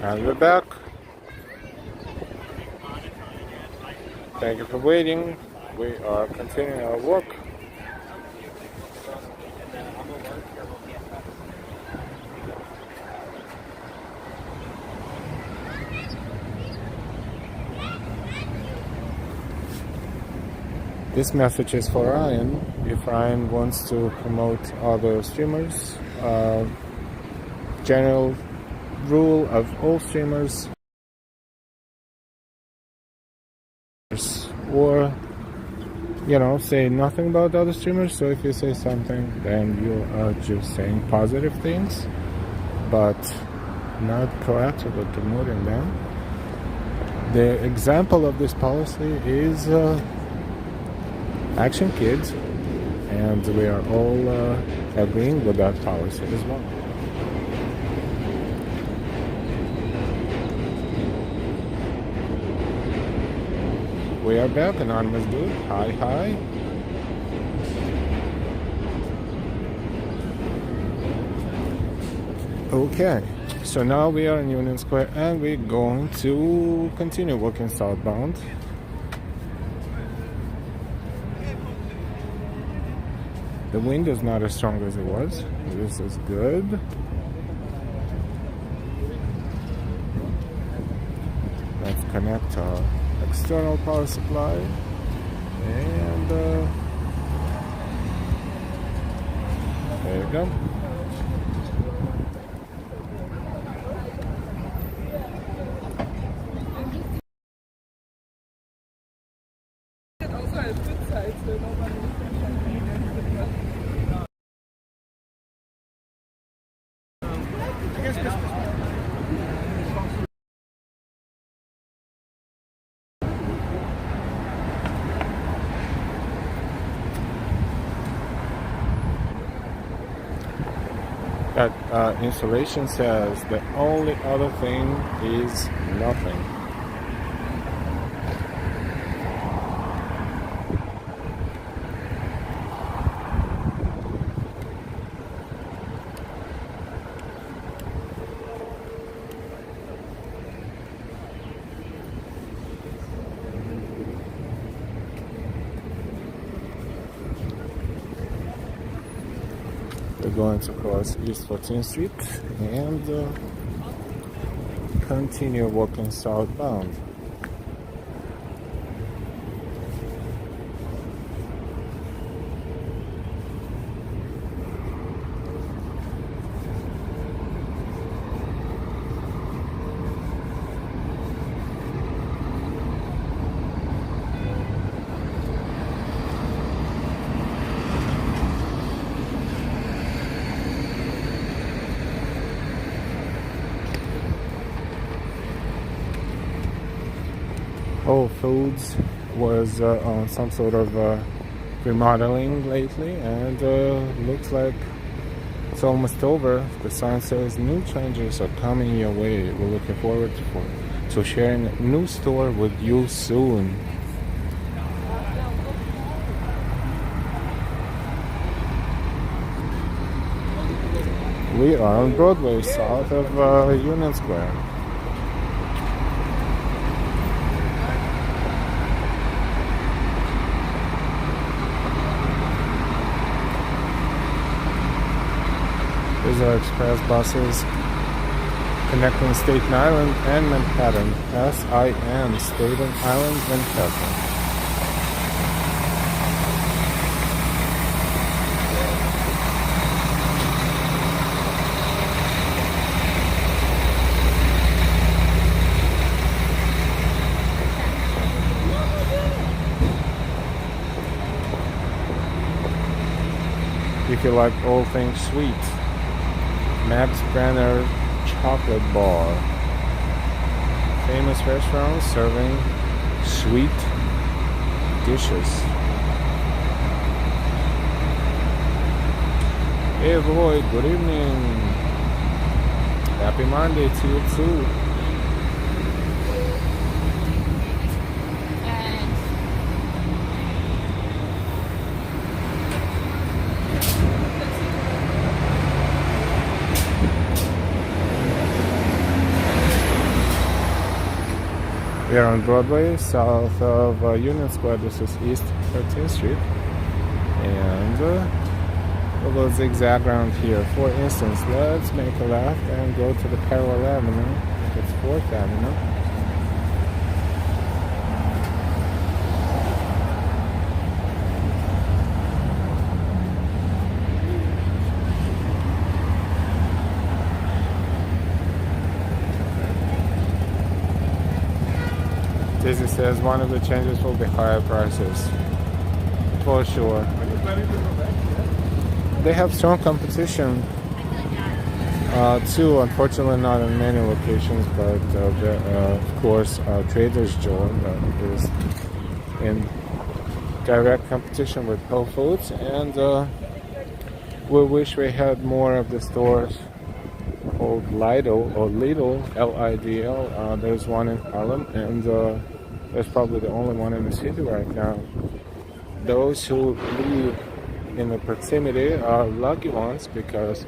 And we're back. Thank you for waiting. We are continuing our work. This message is for Ryan. If Ryan wants to promote other streamers, general rule of all streamers, or say nothing about other streamers. So if you say something, then you are just saying positive things, but not proactively promoting them. The example of this policy is Action Kids, and we are all agreeing with that policy as well. We are back, anonymous dude. Hi. Okay, so now we are in Union Square and we're going to continue walking southbound. The wind is not as strong as it was. This is good. Let's connect our external power supply and there you go. That installation says the only other thing is nothing. We're going to cross East 14th Street and continue walking southbound. Whole Foods was on some sort of remodeling lately, and looks like it's almost over. The sign says new changes are coming your way. We're looking forward to sharing a new store with you soon. We are on Broadway, south of Union Square. These are express buses connecting Staten Island and Manhattan. SIN, Staten Island, Manhattan. If you like all things sweet, Max Brenner Chocolate Bar. Famous restaurant serving sweet dishes. Hey Lloyd, good evening. Happy Monday to you too. They're on Broadway, south of Union Square. This is East 13th Street. And we'll go zigzag around here. For instance, let's make a left and go to the parallel avenue. I think it's 4th Avenue. Daisy says one of the changes will be higher prices. For sure. They have strong competition too, unfortunately not in many locations, but of course Trader's Joe is in direct competition with Whole Foods, and we wish we had more of the stores called Lidl or Lidl, Lidl. There's one in Harlem, and that's probably the only one in the city right now. Those who live in the proximity are lucky ones because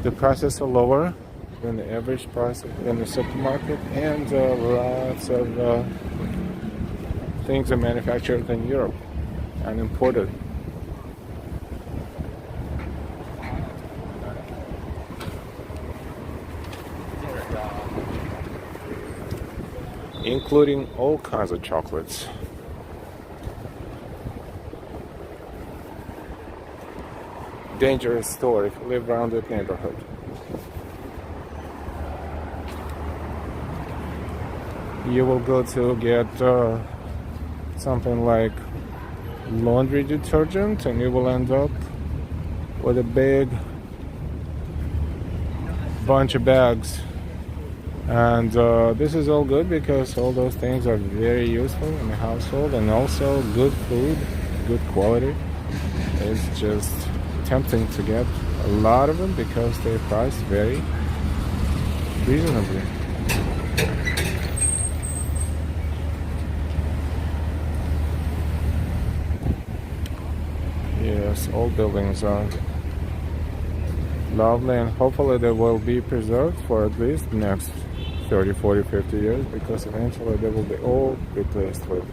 the prices are lower than the average price in the supermarket, and lots of things are manufactured in Europe and imported. Including all kinds of chocolates. Dangerous store if you live around that neighborhood. You will go to get something like laundry detergent, and you will end up with a big bunch of bags. And this is all good because all those things are very useful in the household, and also good food, good quality. It's just tempting to get a lot of them because they're priced very reasonably. Yes, all buildings are lovely, and hopefully they will be preserved for at least the next 30, 40, 50 years, because eventually they will be all replaced with,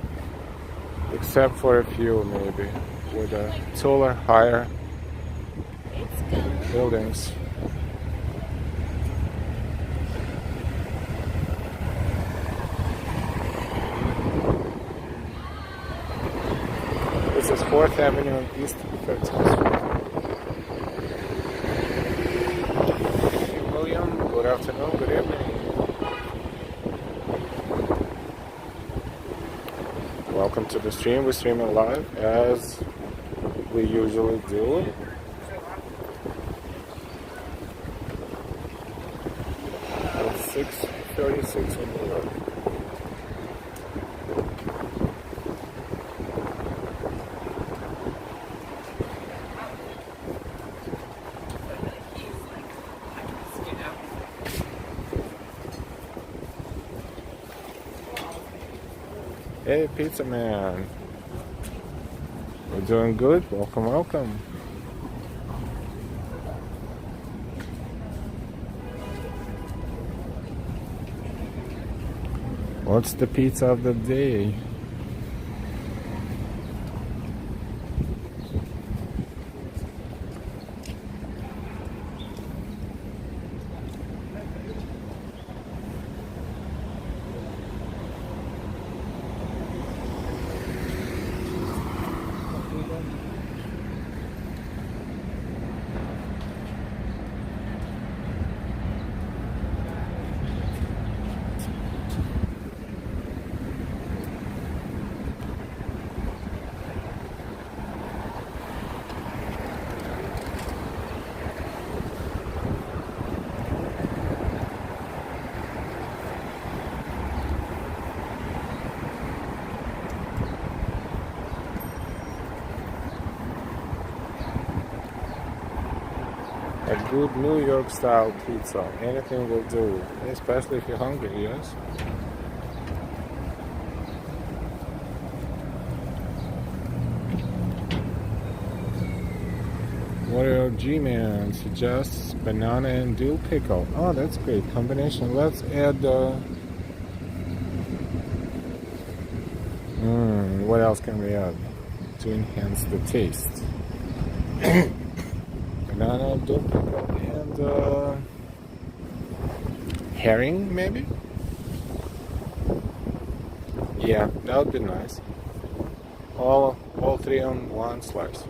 except for a few maybe, with a taller, higher buildings. This is 4th Avenue and East 13th Street. William, good afternoon, good evening. Welcome to the stream. We're streaming live as we usually do. At 6:36 in New York. Hey, Pizza Man. We're doing good. Welcome, welcome. What's the pizza of the day? A good New York style pizza. Anything will do. Especially if you're hungry, yes? Warrior G-Man suggests banana and dill pickle. Oh, that's great combination. Let's add what else can we add to enhance the taste? Banana, dill pickle, and herring, maybe? Yeah, that would be nice. All three on one slice.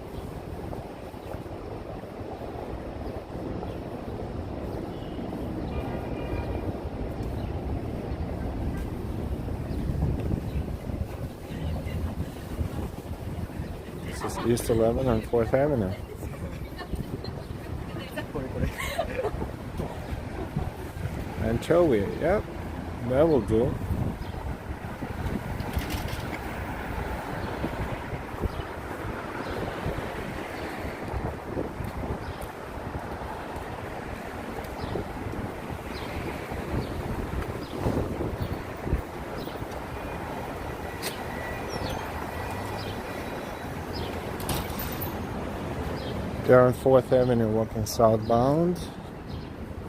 This is East 11 on 4th Avenue. Anchovy, yep, that will do. They're on 4th Avenue walking southbound,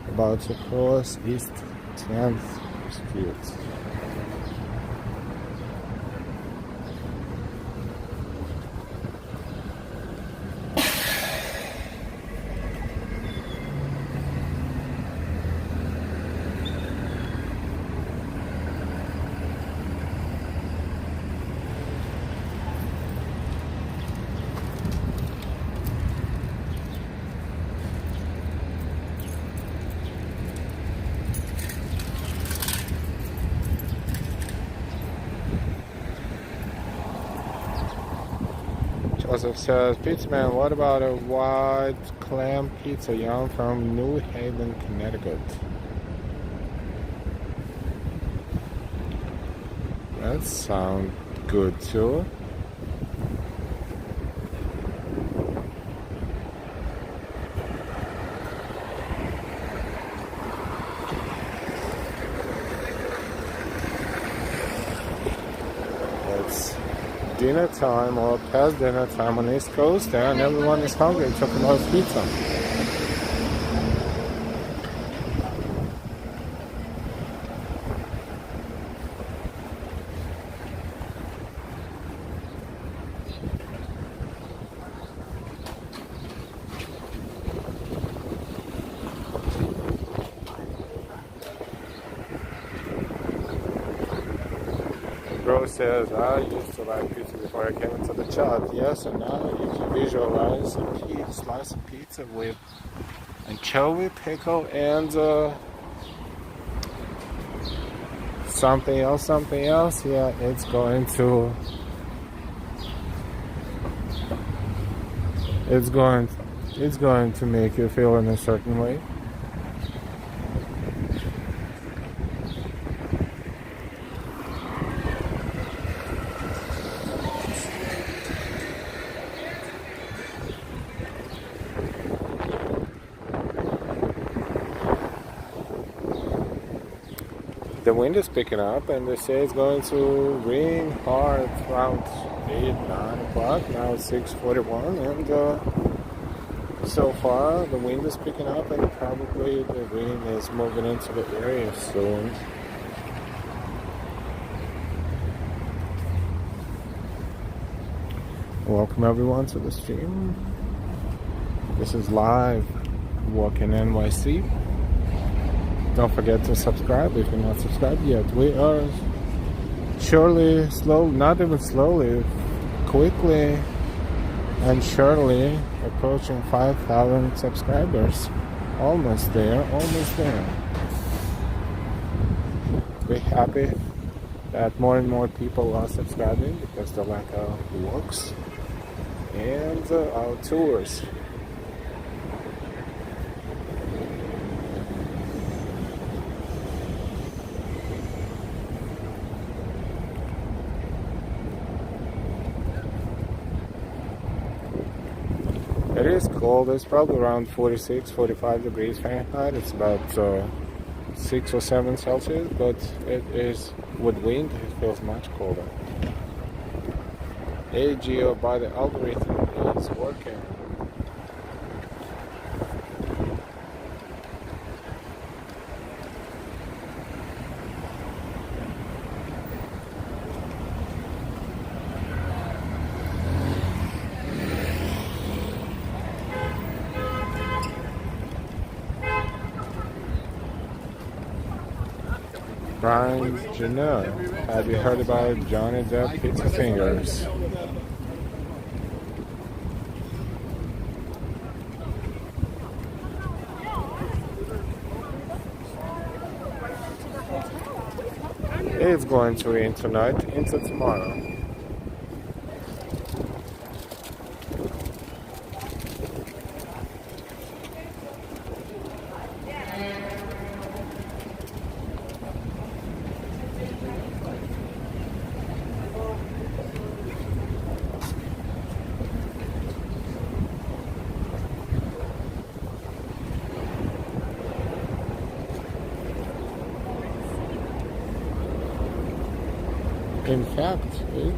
about to cross East 10th Street. Joseph says, Pizza Man, what about a white clam pizza yum from New Haven, Connecticut? That sounds good too. It's dinner time or past dinner time on the East Coast, and everyone is hungry talking about pizza. Bro says, I used to like pizza before I came into the chat. Yes, and now you can visualize a slice of pizza with anchovy, pickle, and something else. Yeah, it's going to make you feel in a certain way. The wind is picking up, and they say it's going to rain hard around 8-9 o'clock. Now it's 6:41, and so far the wind is picking up, and probably the rain is moving into the area soon. Welcome everyone to the stream. This is live Walking NYC. Don't forget to subscribe if you're not subscribed yet. We are surely, not even slowly, quickly and surely approaching 5,000 subscribers. Almost there. We're happy that more and more people are subscribing because they like our vlogs and our tours. It is cold. It's probably around 46, 45 degrees Fahrenheit. It's about 6 or 7 Celsius, but it is, with wind, it feels much colder. Hey Geo, by the algorithm is working. Brian Janelle. Have you heard about Johnny Depp Pizza Fingers? It's going to rain tonight into tomorrow. In fact, it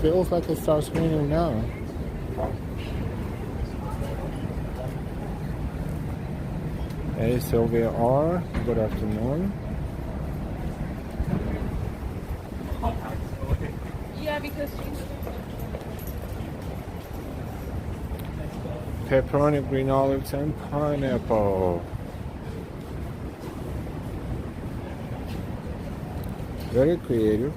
feels like it starts raining now. Hey, Sylvia R. Good afternoon. Yeah, because she's... Pepperoni, green olives, and pineapple. Very creative.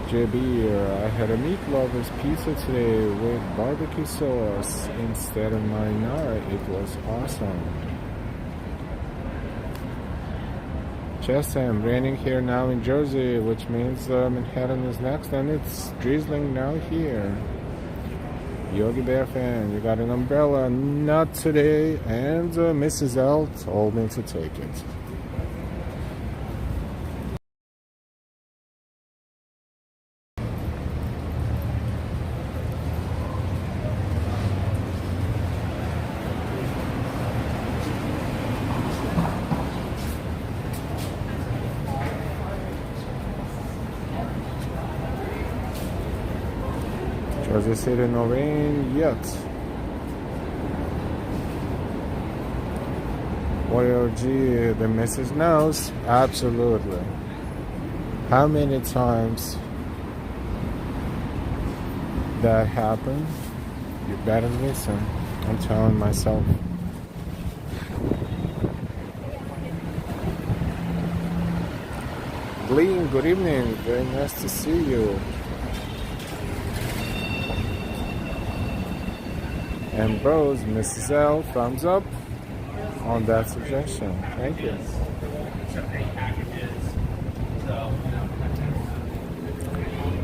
JB, I had a meat lover's pizza today with barbecue sauce instead of marinara. It was awesome. Just I'm raining here now in Jersey, which means Manhattan is next, and it's drizzling now here. Yogi Bear fan, you got an umbrella? Not today, and Mrs. L told me to take it. Jersey City, no rain yet. Warrior G, the message knows. Absolutely. How many times that happened? You better listen. I'm telling myself. Glean, good evening. Very nice to see you. And bros, Mrs. L, thumbs up on that suggestion. Thank you.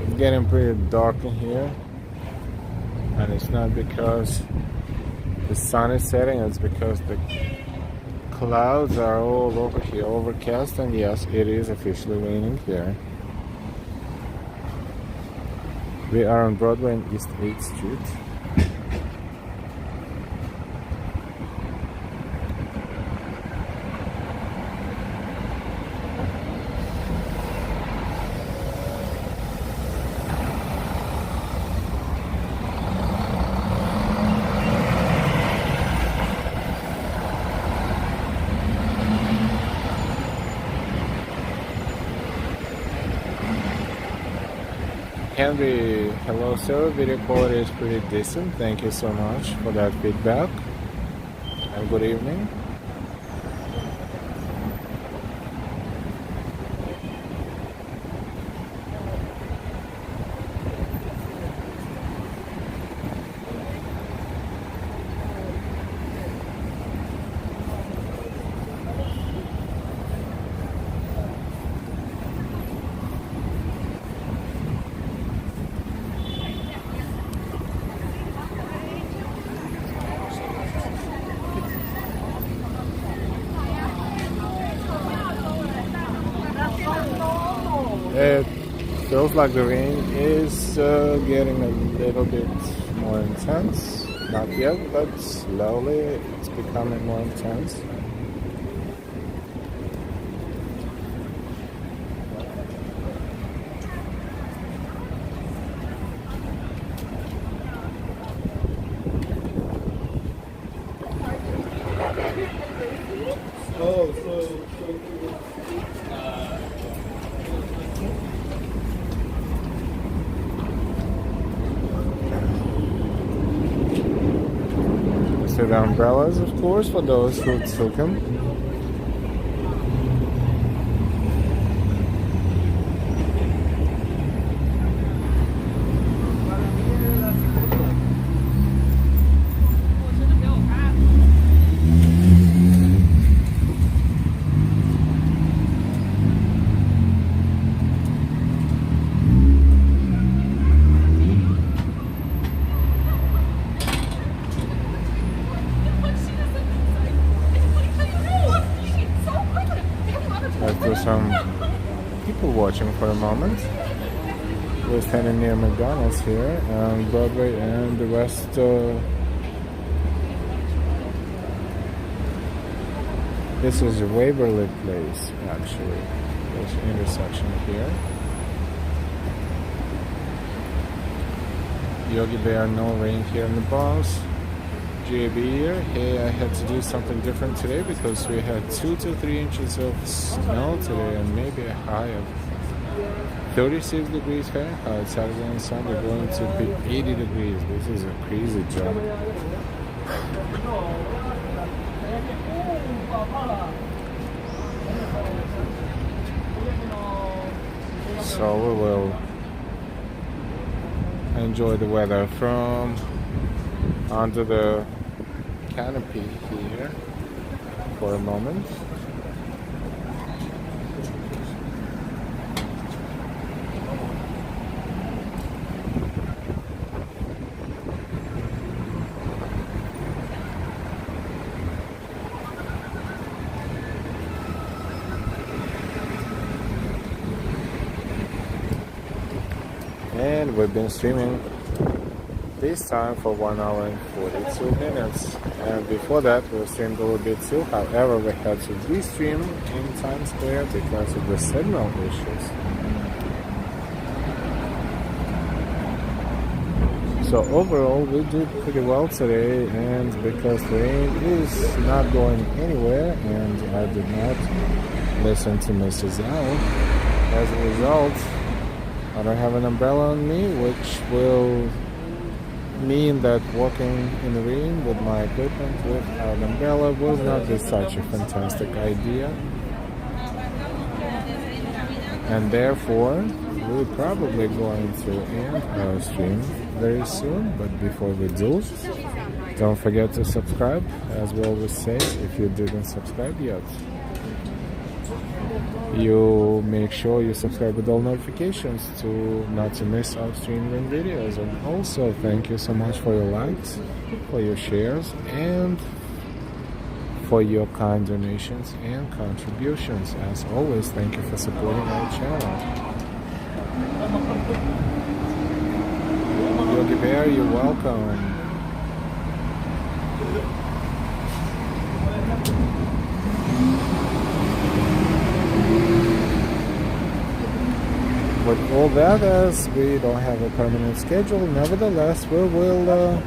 It's getting pretty dark in here, and it's not because the sun is setting, it's because the clouds are all over here, overcast, and yes, it is officially raining here. We are on Broadway and East 8th Street. Henry, hello sir, video quality is pretty decent. Thank you so much for that feedback. And good evening. It feels like the rain is getting a little bit more intense. Not yet, but slowly it's becoming more intense. to the umbrellas, of course, for those who took them. There's some people watching for a moment. We're standing near McDonald's here on Broadway and the West. This is Waverly Place, actually. This intersection here. Yogi Bear, no rain here in the Bronx. JB here. Hey, I had to do something different today because we had 2 to 3 inches of snow today and maybe a high of 36 degrees Fahrenheit. Saturday and Sunday going to be 80 degrees. This is a crazy jump. So we will enjoy the weather from under the canopy here for a moment. And we've been streaming this time for 1 hour and 42 minutes, and before that we streamed a little bit too. However, we had to restream in Times Square because of the signal issues. So overall we did pretty well today, and because the rain is not going anywhere and I did not listen to Mr. Zhao, as a result I don't have an umbrella on me, which will mean that walking in the rain with my equipment without an umbrella will not be such a fantastic idea. And therefore, we're probably going to end our stream very soon. But before we do, don't forget to subscribe, as we always say, if you didn't subscribe yet. You make sure you subscribe with all notifications to not to miss out streaming videos. And also thank you so much for your likes, for your shares, and for your kind donations and contributions. As always, thank you for supporting our channel. Yogi Bear, you're welcome. With all that, as we don't have a permanent schedule, nevertheless, we will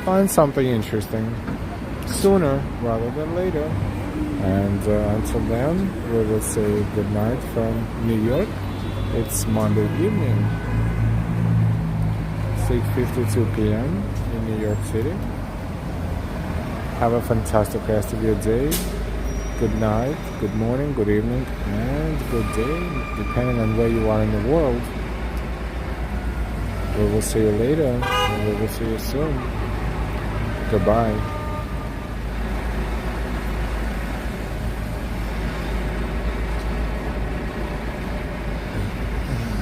find something interesting sooner rather than later. And until then, we will say good night from New York. It's Monday evening, 6:52 p.m. in New York City. Have a fantastic rest of your day. Good night, good morning, good evening, and good day, depending on where you are in the world. We will see you later, and we will see you soon. Goodbye.